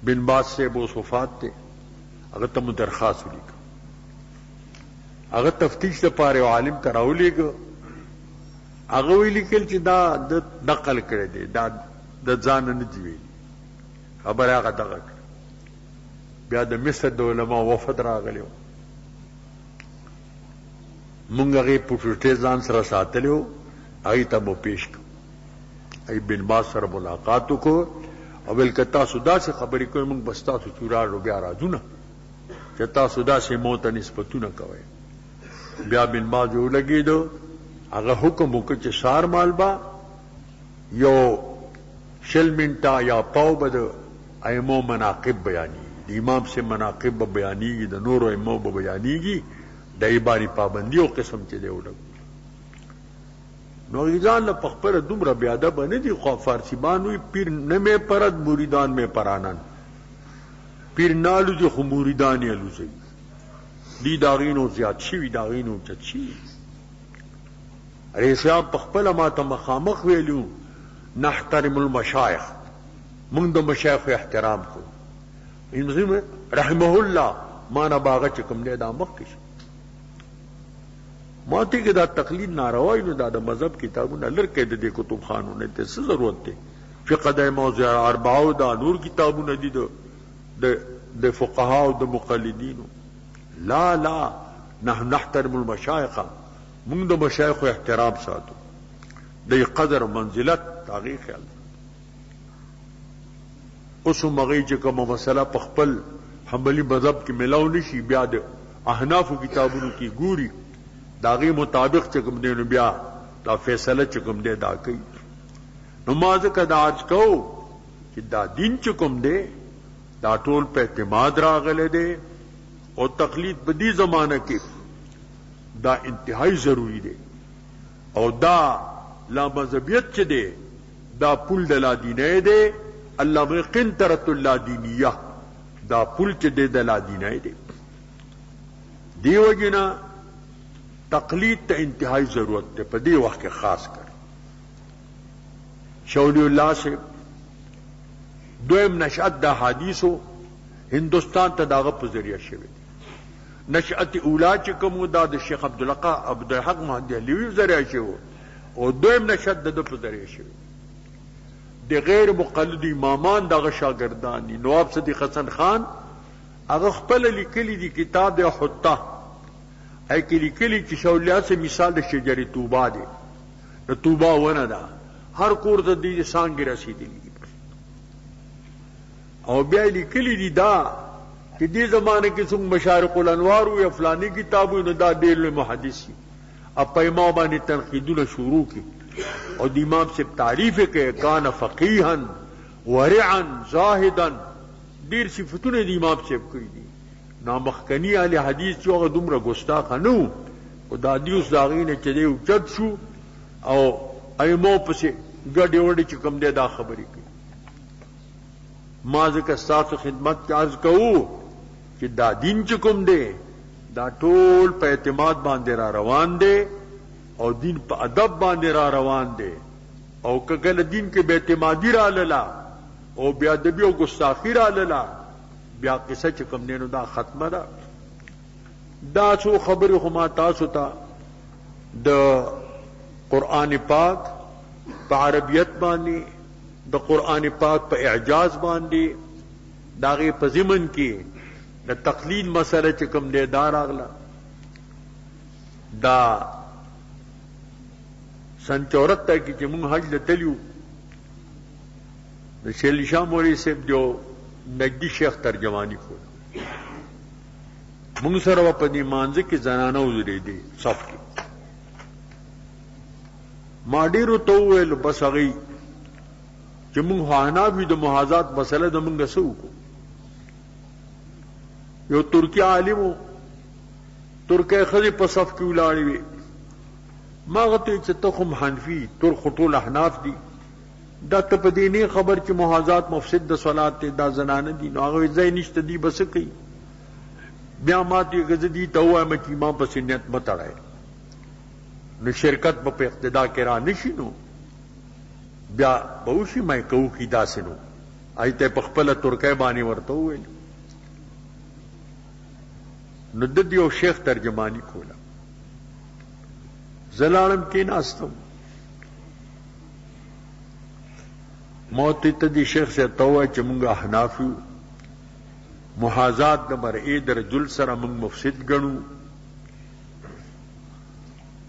بن باز سے بو صفات ته هغه ته درخواست ولیک هغه تفتیش لپاره عالم تراولېګ هغه ویل چې دا د نقل کړی دی دا د ځان نه دی ویل خبره هغه دغه بیا د مصر د علماء وفد راغلیو مونږ هغه پټه ځان سره ساتلو هغه ته مو پیش کړ ای بن باز سره ملاقات کو او بل کتا سودا سے خبرې کوي مونږ بستا تو چورا رو بیا راځو نه چتا سودا سے موت نسبتونه کوي بیا بن باز یو لګیدو هغه حکم وکړ چې شار مالبا یو شل منټا یا پاو بد ایمو مناقب بیانی د امام سے مناقب بیانیږي د نور ایمو بیانیږي د ایباری پابندی او قسم چې دی ولګ نو ځان له پخپره دومره بیا ده باندې دي خو فارسی باندې پیر نه مې پرد مریدان مې پرانن پیر نالو جو خو مریدان یې لوزي دی داغینو زیات شي داغینو چچی ریسا پخپل ما ته مخامخ ویلو نحترم المشایخ موږ د مشایخ احترام کو ان رحمه الله ما نه باغ چې کوم نه دا مخ کې ماته کې دا تقلید ناروا نو دا د مذهب کتابونه لرکې د دې کتب خانونه ته څه ضرورت دی؟ فقه د موضوع اربعه دا نور کتابونه دي د فقها او د مقلدینو. لا لا، نحن نحترم المشایخ، موږ د مشایخ احترام ساتو، د قدر منزلت تاغي خیال. اوس مغی چې کومه مسله په خپل حنبلی مذهب کې ملاو نشي، بیا د احناف کتابونو کې ګوري داغي مطابق چې کوم دی نو بیا دا فیصله چې کوم دی دا کوي. نو ما ځکه دا عرض کوو چې دا دین چې کوم دی دا ټول په اعتماد راغلی دی او تقلید په دې زمانه کې دا انتہائی ضروری دی. او دا لا مذہبیت چې دی دا پل د لا دینه دی. علامه قنطرة اللادینیه دا پل چې دی د لا دینه دی. دیو جنا تقلید ته انتہائی ضرورت دی په دې وخت کې خاص کر. شولی اللہ سے دویم نشأت دا حدیثو ہندوستان تا داغا پا ذریعہ شوی دی. نشأت اولا چکمو دا دا شیخ عبدالحق مہدی علیوی ذریعہ شوی او دویم نشأت دا پا ذریعہ شوی دی. غیر مقلد امامان داغا شاگردانی نواب صدیق حسن خان اغا خپل لکلی دی کتاب دی حطہ ایکی لکلی چی شولیہ سے مثال دا شجر توبہ دی. توبہ ونه دا هر کور ته دې څانګې رسېدلي او بیا لیکلي دي دا چې دې زمانه کې څوک مشارق الانوار یا فلانی کتاب نو دا ډېر لوی محدث وي. اب په امام باندې تنقیدونه شروع کړي او د امام صاحب تعریف یې کوي کان فقیها ورعا زاهدا، ډېر صفتونه د امام صاحب کړي دي. نامخکني اهل حدیث چې هغه دومره ګستاخه نه وو او دا دې اوس د هغې نه چې دی اوچت شو او ایمو پسې ګډې وډې چې کوم دی دا خبرې کوي. ما ځکه ستاسو خدمت کې عرض کوو چې دا دین چې کوم دی دا ټول په اعتماد باندې را روان دی او دین په ادب باندې را روان دی. او که کله دین کې بے اعتمادي راغله او بې ادبي او ګستاخي راغله بیا قصه چې کوم دی نو دا ختمه ده. دا څو خبرې خو ما تاسو ته د قرآن پاک په عربیت باندې د قرآن پاک په اعجاز باندې داغه په ضمن کې د تقلید مسله چې کوم دی دا راغله. دا سن 74 کې چې موږ حج لتلیو د شیخ شاه مولوی صاحب جو نجدي شیخ ترجمانی کول موږ سره په دې مانځ کې زنانه وزري دي صف کې. ما ډیرو ته وویل بس هغې چې موږ حناف یو د محاذات مسله د موږ څه وکړو. یو ترکی عالم و ترکی ښځې په صف کې ولاړې وې. ما هغه ته چې ته خو حنفي تر خو ټول احناف دي دا ته په دې نه خبر چې محاذات مفسد د صلات دی دا زنانه دي. نو هغه ځای نشته دي بس کوي. بیا ما ته غزدي ته وایم چې ما په سنت متړای نو شرکت په اقتدا کې را نشي نو بیا به وشي مې کوو کی داسې نو ایته په خپل ترکی باندې ورته وویل. نو د دې یو شیخ ترجمانی کوله زلالم کې ناستم موت ته دې شیخ سے توه چې مونږ احناف یو محاذات د مرئی د رجل سره مونږ مفسد ګڼو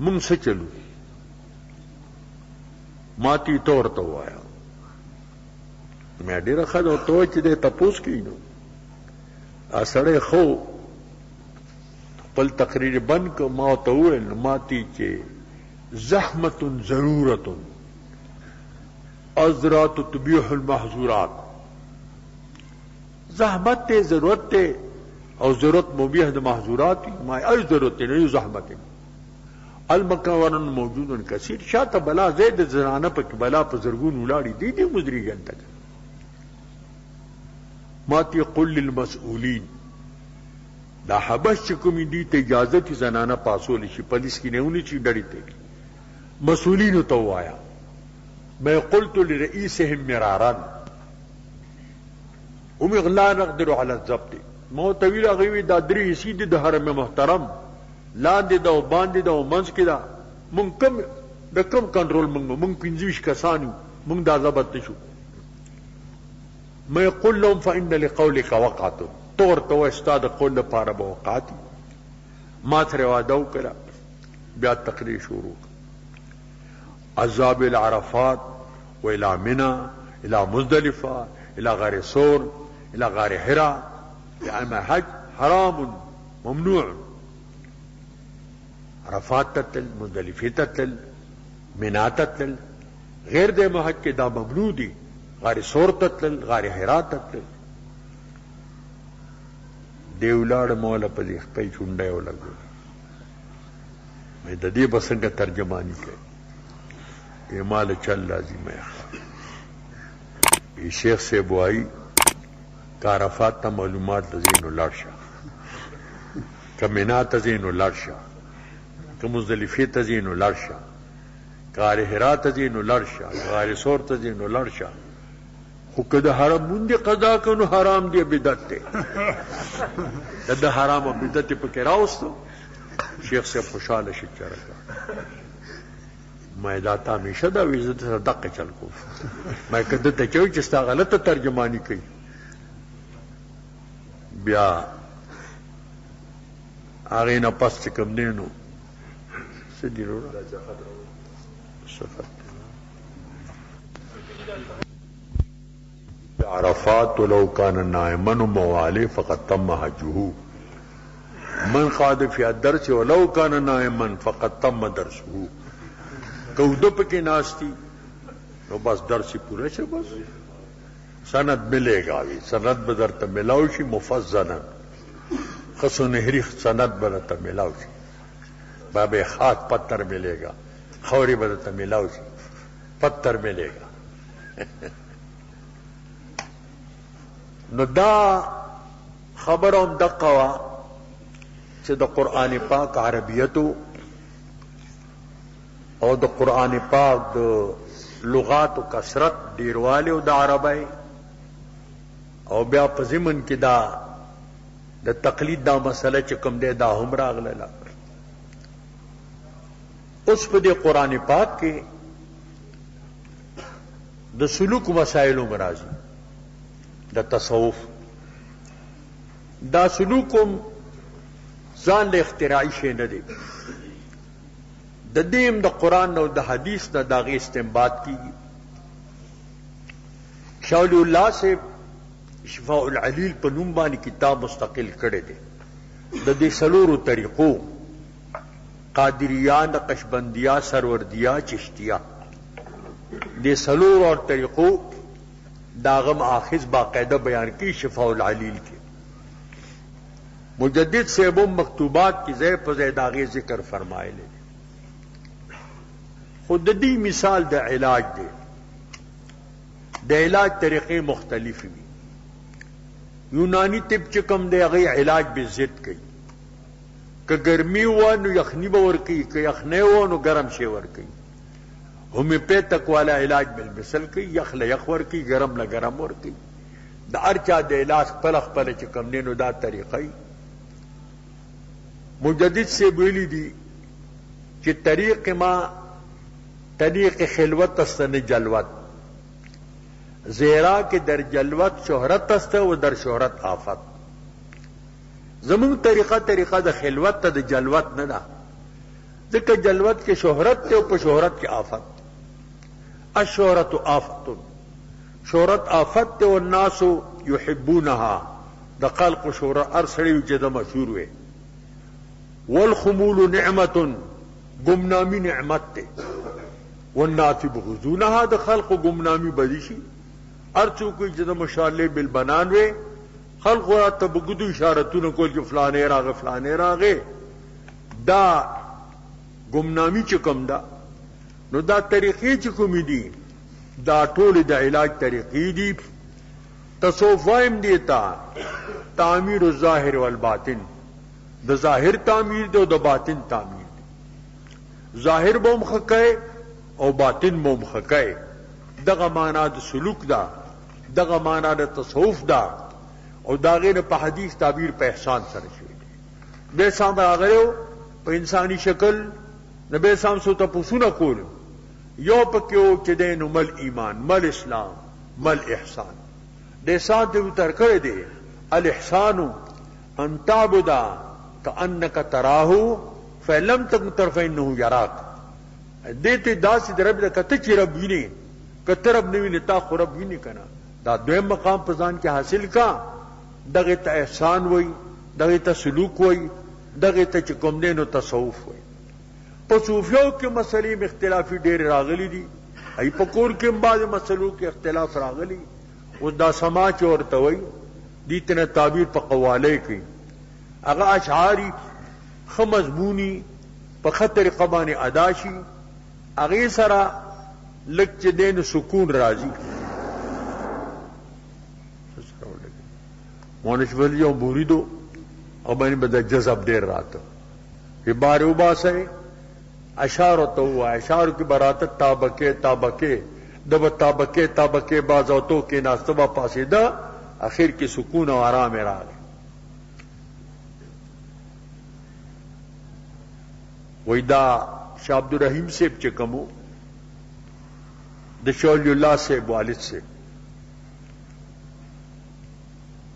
مونږ څه چلو ماتی تور ته وایا مې ډېره ښه ده ورته چې دی تپوس کوي نو سړی خو خپل تقریر بند که ما ورته وویل نو ماتی چې زحمت ضرورت ازرات تبیح المحظورات زحمت تے ضرورت تے اور ضرورت مبیح د محظورات ما ای ضرورت تے نہیں زحمت المکان موجود کثیر شاته بلا زید زنانه په بلا په زرګون ولاړی دی دی مدری جنت ماتی قل للمسؤولین دا حبش کوم دی ته اجازه تی زنانه پاسول شي پولیس کی نهونی چی ډړی ته مسؤولین تو وایا میں قلت لرئیسهم مرارا لا نقدر على الضبط مو طویل غوی دا درې سید د حرم محترم لاندې دا او باندې دا او منځ کې دا مونږ کم د کم کنټرول مونږ 25 کسان یو مونږ دا ضبط نشو مې قل لهم فإن لقولك وقعت تور تو استاد قول لپاره به وقعت ما تر وعده وکړه بیا تقریر شروع عذاب العرفات والى منى الى مزدلفه الى غار ثور الى غار حراء يعني حج حرام ممنوع عرفات تتل مزدلفه تتل منى تتل غیر د حج کې دا ممنوع دي غار ثور تتل غار حراء تتل دیولاړ مولا په دې خپل چونډه ولګو مې د دې بسنګ ترجمانی کوي مال چل لازم ہے شیخ سے بوائی کا عرفات تا معلومات تزین و لڑشا کا منا تزین و لڑشا کا مزدلفی تزین و لڑشا کا غار حراء تزین و لڑشا غار ثور تزین و لڑشا خو که د حرام مونږ قضا کنو حرام دی بدعت دی د حرام او بدعت په کې راوستو شیخ سے خوشاله شي چرګه ما دا همیشه دا ویزه ته دقه چل کو ما کده ته چې ستا غلطه ترجمانی کوي بیا هغه نه پس کوم دینو سدي ورو صفات عرفات لو كان نائما موالي فقد تم حجه من قاد في الدرس ولو كان نائما فقد تم درسه کودو پکې ناشتي نو بس درس پورا شه بس سند ملے گا وی سند بدرته ملاو شي مفزنا خصو نهری سند بدرته ملاو شي باب خاک پتھر ملے گا خوري بدرته ملاو شي پتھر ملے گا نو دا خبروم دقه وا چې د قران پاک عربیتو او د قران پاک د لغات او کثرت ډیرواله او د عربی او بیا په زمن کې دا د تقلید دا مسله چې کوم دی دا هم راغله اوس په دې قران پاک کې د سلوک مسائلو مرাজি د تصوف دا سلوکم ځان له اختراعي شي نه دی د دیم د قران او د حدیث نه داغه استنباط کیږي شاول الله سے شفاء العلیل په نوم باندې کتاب مستقل کړی دی د دې سلورو طریقو قادریه نقشبندیه سروردیه چشتیه د سلور اور طریقو داغم آخذ باقاعدہ بیان کی شفاء العلیل کی مجدد صاحبوں مکتوبات کی زیر پزے داغی ذکر فرمائے لے خود دی مثال د علاج دے د علاج طریقے مختلف بھی یونانی طب چکم دے غی علاج بے ضد کی کہ گرمی ہوا نو یخنی باور کی کہ یخنے ہوا نو گرم شیور کی ہومیوپیتک والا علاج بالمثل کی یخ ل یخور کی گرم ل گرم ور کی د ارچا د علاج پلخ پل چکم نے نو دا طریقہ مجدد سے ویلی دی چې طریق ما طریق خلوت استن جلوت زیرا کے در جلوت شہرت است و در شہرت آفت زمون طریقہ د خلوت د جلوت نه ده ځکه جلوت کې شهرت ته او په شهرت کې آفت الشهرت آفت شهرت آفت ته والناس يحبونها د خلق شهرت ارسړي چې د مشهور وي والخمول نعمت گمنامی نعمت ته والناس بغضونها د خلق گمنامی بدیشي ارچو کوئی چې د مشالله بالبنان وي خلق ورته بغضو اشارتونه کول چې فلانه راغه فلانه راغه دا گمنامی چې کوم دا نو دا طریقې چې کوم دي دا ټول د علاج طریقې دي تصوف وایم دیتا تعمیر الظاهر والباطن د ظاهر تعمیر دی او د باطن تعمیر دی ظاهر بوم خکای او باطن بوم خکای دغه معنا د سلوک دا دغه معنا د تصوف دا او داغه په حدیث تعبیر په احسان سره شوی دی به سم راغلو په انسانی شکل نبی سام سو تپوسونه کول یو پکې او چې دین مل ایمان مل اسلام مل احسان د سات دې تر کړی دی الاحسان ان تعبد كأنك تراه فلم تكن ترى فإنه يراك دته داسې درب د کته چې رب ویني کته رب نه ویني تا خو رب ویني کنه دا دویم مقام په ځان کې حاصل کا دغه ته احسان وای دغه ته سلوک وای دغه ته چې کوم دینو تصوف وای په صوفیو کې مسلې اختلافي ډېر راغلي دي ای په کور کې بعض مسلو کې اختلاف راغلي او دا سماج ورته وای دي تنه تعبیر په قواله کې هغه اشعاری خمزبونی په خطر قبانه ادا شي هغه سره لک چې دین سکون راځي مونږ ویلو بوریدو او باندې بد جذب ډیر راته په بار وباسه اشعار تو اشعار کی برات تابکه تابکه دب تابکه تابکه بازوتو کې ناستبا پاسیدا اخر کې سکون او آرام راغی ویدا شاه عبدالرحیم صاحب چې کومو د شول الله صاحب والد صاحب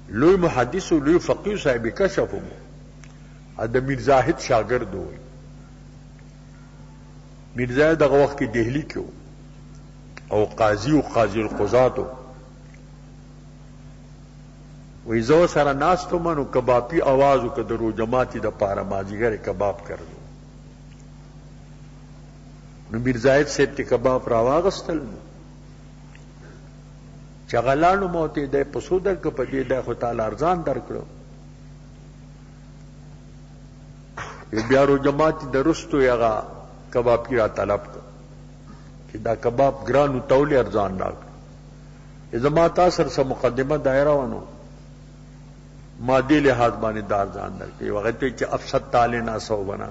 لوی محدث او لوی فقيه صاحب کشف مو د میر زاهد شاګرد وي میر زاهد هغه وخت کې دهلی کې او قاضي او قاضي القضات وی زو سره ناس ته منو کبابي आवाज وکړو جماعتي د پاره ماجیګر کباب کړو نو میر زاهد صاحب ته کباب راواغستل چغلانو موته د پسودر ک پدې د خو تعالی ارزان درکړو بیا رو جماعت درستو یغا کباب کی را طلب چې دا کباب ګرانو تول ارزان راک زما تاسو سره مقدمه دایره ونه مادي لحاظ باندې دار ځان درکې وخت چې افسد تعالی نه سو بنا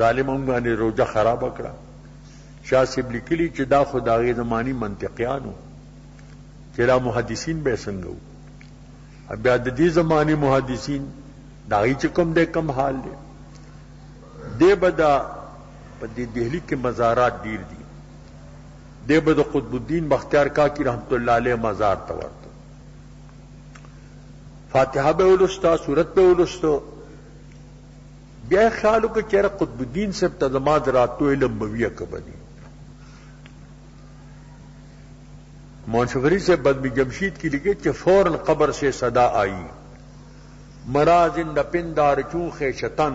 ظالمون باندې روزه خراب کړه شاه صاحب لیکلی چې دا خدای زمانی منطقيانو چې را محدثین به څنګه بیا د دې زمانی محدثین دا هیڅ کوم دې کم حال دی دې بدا په دې دهلی کې مزارات ډیر دي دې بدا قطب الدین بختیار کاکی رحمت الله علیه مزار ته ورته فاتحه به ولستا سورت به ولستو بیا خیالو کې چیرې قطب الدین سے تزماد راتو علم بویه کبدی مونشغری سے بدمی جمشید کی لکھے کہ فوراً قبر سے صدا آئی مرازن پندار چوخ شتن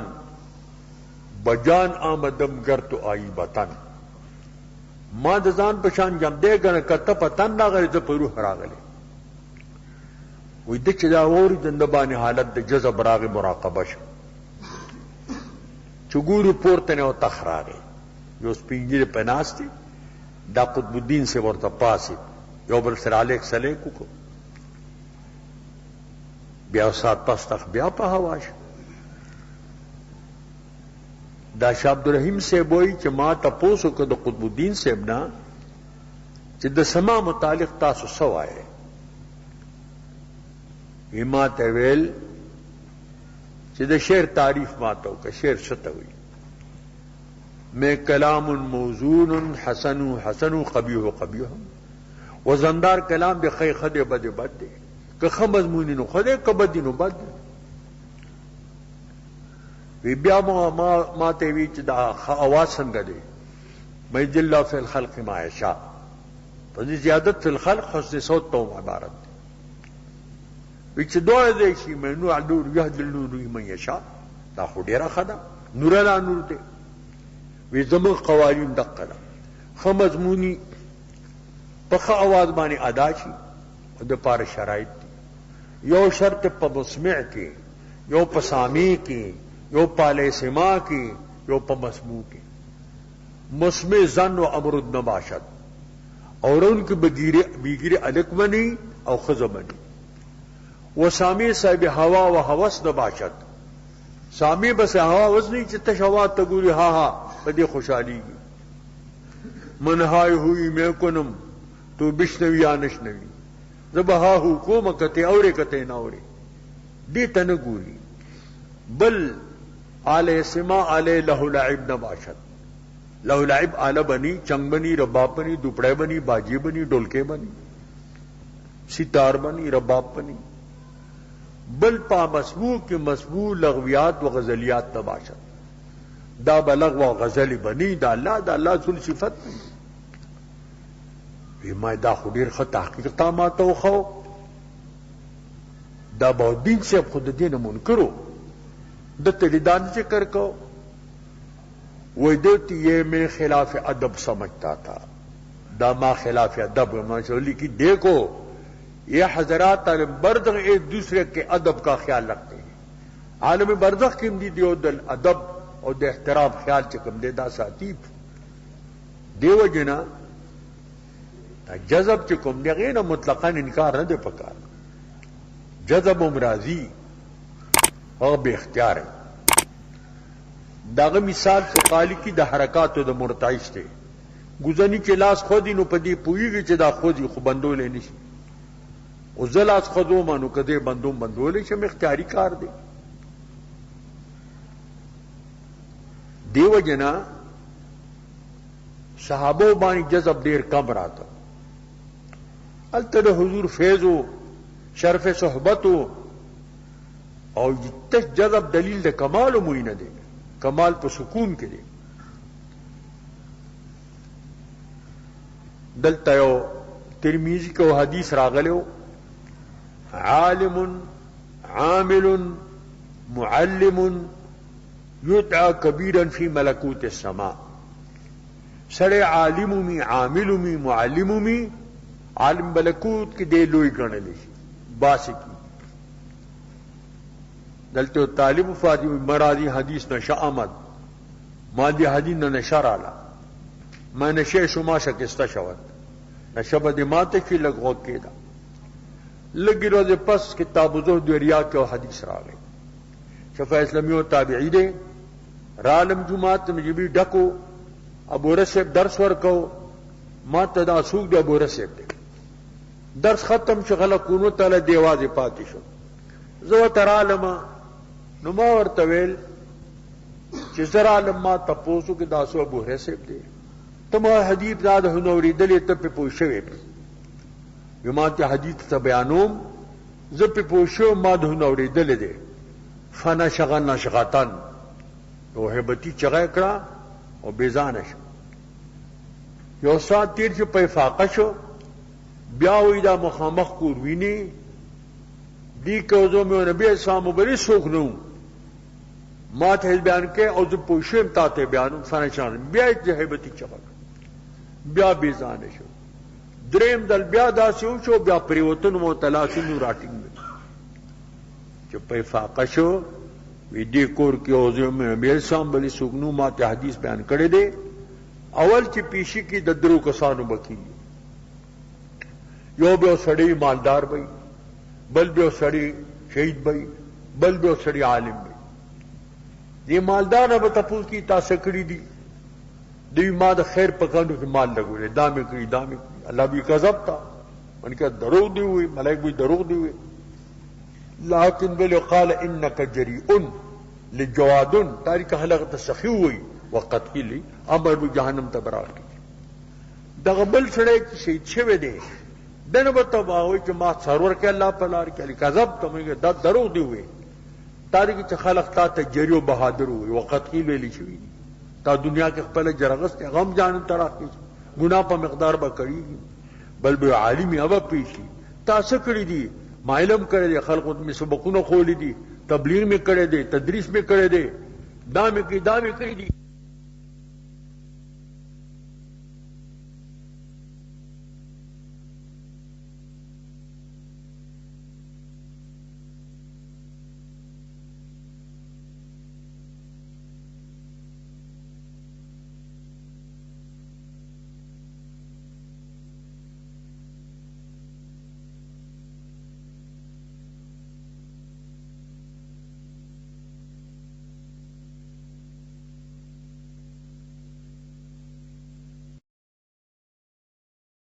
بجان آمدم گر تو آئی بطن ما دزان پشان جم دے گن کتا پتن ناغر زپرو حراغلے وی دچ دا وری دندبانی حالت دا جذب راغ مراقبش چگوری پورتنے و تخراغے جو سپینجر پناستی دا قطب الدین سے ورطا پاسی یو بل سره الیک سلیکو کو بیا سات پس تخ بیا په هواش دا شاه عبدالرحیم سے وای چې ما تاسو کو د قطب الدین صاحب نه چې د سما متعلق تاسو سوای یما ته ویل چې د شعر تعریف ماتو که شعر شتوي میں کلام موزون حسن حسن قبیح قبیح وزندار کلام به خی خده بده بد دی که خمزمونی نو خده که بدی نو بد دی وی بیا ما ته وی چې دا اواز څنګه دی مې جل فی الخلق ما یشاء په زیادت فی الخلق حسن صوت تو عبارت وی چې دوه دی شي مې نو نور یهد النور من یشاء دا خو ډیره خدا نور لا نور دی وی زمو قوانین دقه خمزمونی پخ آواز باندې ادا شي د پاره شرایط دي یو شرط په مسمع کې یو په سامع کې یو په لسما کې یو په مسموع کې مسمع ظن و امر النباشد اور ان کی بگیری الک بنی او خزه بنی و سامع صاحب هوا و هوس نباشد سامع بس هوا وزنی چې تشوا تګوري ها ها بده خوشحالی منهای ہوئی میں کنم تو بشنوی یا نشنوی زبها حکومت کتے اورے کتے ناورے دی تنگوری بل آل سما آل لہو لعب نباشد، لہو لعب آلہ بنی، چنگ بنی، رباب بنی، دوپڑے بنی، باجی بنی، ڈولکے بنی، ستار بنی، رباب بنی، بل پا مسبوع کی مسبوع لغویات و غزلیات نباشد، دا بلغ و غزل بنی، دا اللہ سن صفت نہیں. ما دا خو ډیر ښه تحقیق تا ما ته وخو، دا بہودین صاحب خود دین منکرو د تلیدان ذکر کو، وہ دیتی یہ میں خلاف ادب سمجھتا تھا، دا ما خلاف ادب ماشاءاللہ کی. دیکھو یہ حضرات عالم برزخ ایک دوسرے کے ادب کا خیال رکھتے ہیں. عالم برزخ کم دی دیو دل ادب اور د احترام خیال چکم دے دا ساتیب دیو جنا جذب چکم دے غیر مطلقاً انکار نہ دے پکار، جذب امراضی اور بے اختیار ہے. داغ مثال فقالی کی دا حرکات و دا مرتعش تے گزنی کے لاس خودی نو پدی پوئی گی چے دا خودی خو بندو لے نشی، او زلاس خودو مانو کدے بندوم بندو لے شم اختیاری کار دے. دیو جنا صحابو بانی جذب دیر کم راتا، التد حضور فیض و شرف صحبت و اور تش جذب دلیل دے کمال و موئی نہ دے، کمال پہ سکون کے دے. دلتا یو ترمیزی کو حدیث راغلو عالم عامل معلم یدعا کبیرا فی ملکوت السماء. سڑے عالم می، عامل می، معلم می، عالم ملکوت کی دے لوئی گڑھ لی باسی کی. دلتے طالب فاتی مرادی حدیث نشا آمد، مادی حدیث نہ نشار آلا، میں نشے شما شکستہ شود نشب دماتے کی لگو کے دا لگی روز پس کتاب زہد و ریا کے حدیث را گئی. شفا اسلامی و تابعی دے رالم جماعت مجھبی ڈکو ابو رسیب درس ورکو ما تدا سوک دے ابو رسیب دے درس ختم شغل کونو تعالی دیواز پاتی شو زو ترالما نما ورطویل چی زرالم ما تپوسو کی داسو ابو رسیب دے تم حدیث زاد ہنوری دلی تب پی پوشوے پی یماتی حدیث تا بیانوم زب پی پوشو ما دہنوری دلی دے فنا شغن نشغتن تو حبتی چغے کرا اور بیزانش یو سات تیر چو پی فاقشو بیاوی دا مخامخ کوروینی دی کوزو میں نبی اسلام بری سوکھ نو ما تحیل بیان کے اور زب پوشو امتاتے بیانو فنا شغن بیا حبتی چغک بیا بیزانش دریم دل بیا دا سیو شو بیا پریوتن و تلاسنو راٹنگ میں جو پی فاقشو وی دی کور کی اوزیو میں نبی اسلام بلی سوکنو ما تی حدیث بیان کرے دے اول چی پیشی کی ددرو کسانو بکی یو بیو سڑی مالدار بئی، بل بیو سڑی شہید بئی، بل بیو سڑی عالم بئی. یہ مالدار اب تپوس کی تا سکڑی دی دی ما دا خیر پکانو کی مال لگو رہے دامے کری دامے کری. اللہ بھی کذب تھا ان کا دروغ دی ہوئی، ملائک بھی دروغ دی ہوئی. لیکن بلو قال انک جریئن لجوادن تاریخ حلقت سخی ہوئی وقت کی لی امر بھی جہنم تبرار کی دغبل سڑے کی شہید چھوے دے دن بتبا ہوئی کہ ما سرور کے اللہ پلار کے علی کذب تمہیں دا دروغ دی ہوئے تاریخ چھ خلق تا تجری و بہادر ہوئی وقت کی لیلی چھوئی تا دنیا کے پہلے جرغست غم جانن تراکی گناہ پا مقدار با کری بل بے عالمی اب پیشی تا سکڑی دی ما علم کرے دے خلق میں سبقونو خولی دی تبلیغ میں کرے دے تدریس میں کرے دے دامے کی کری دی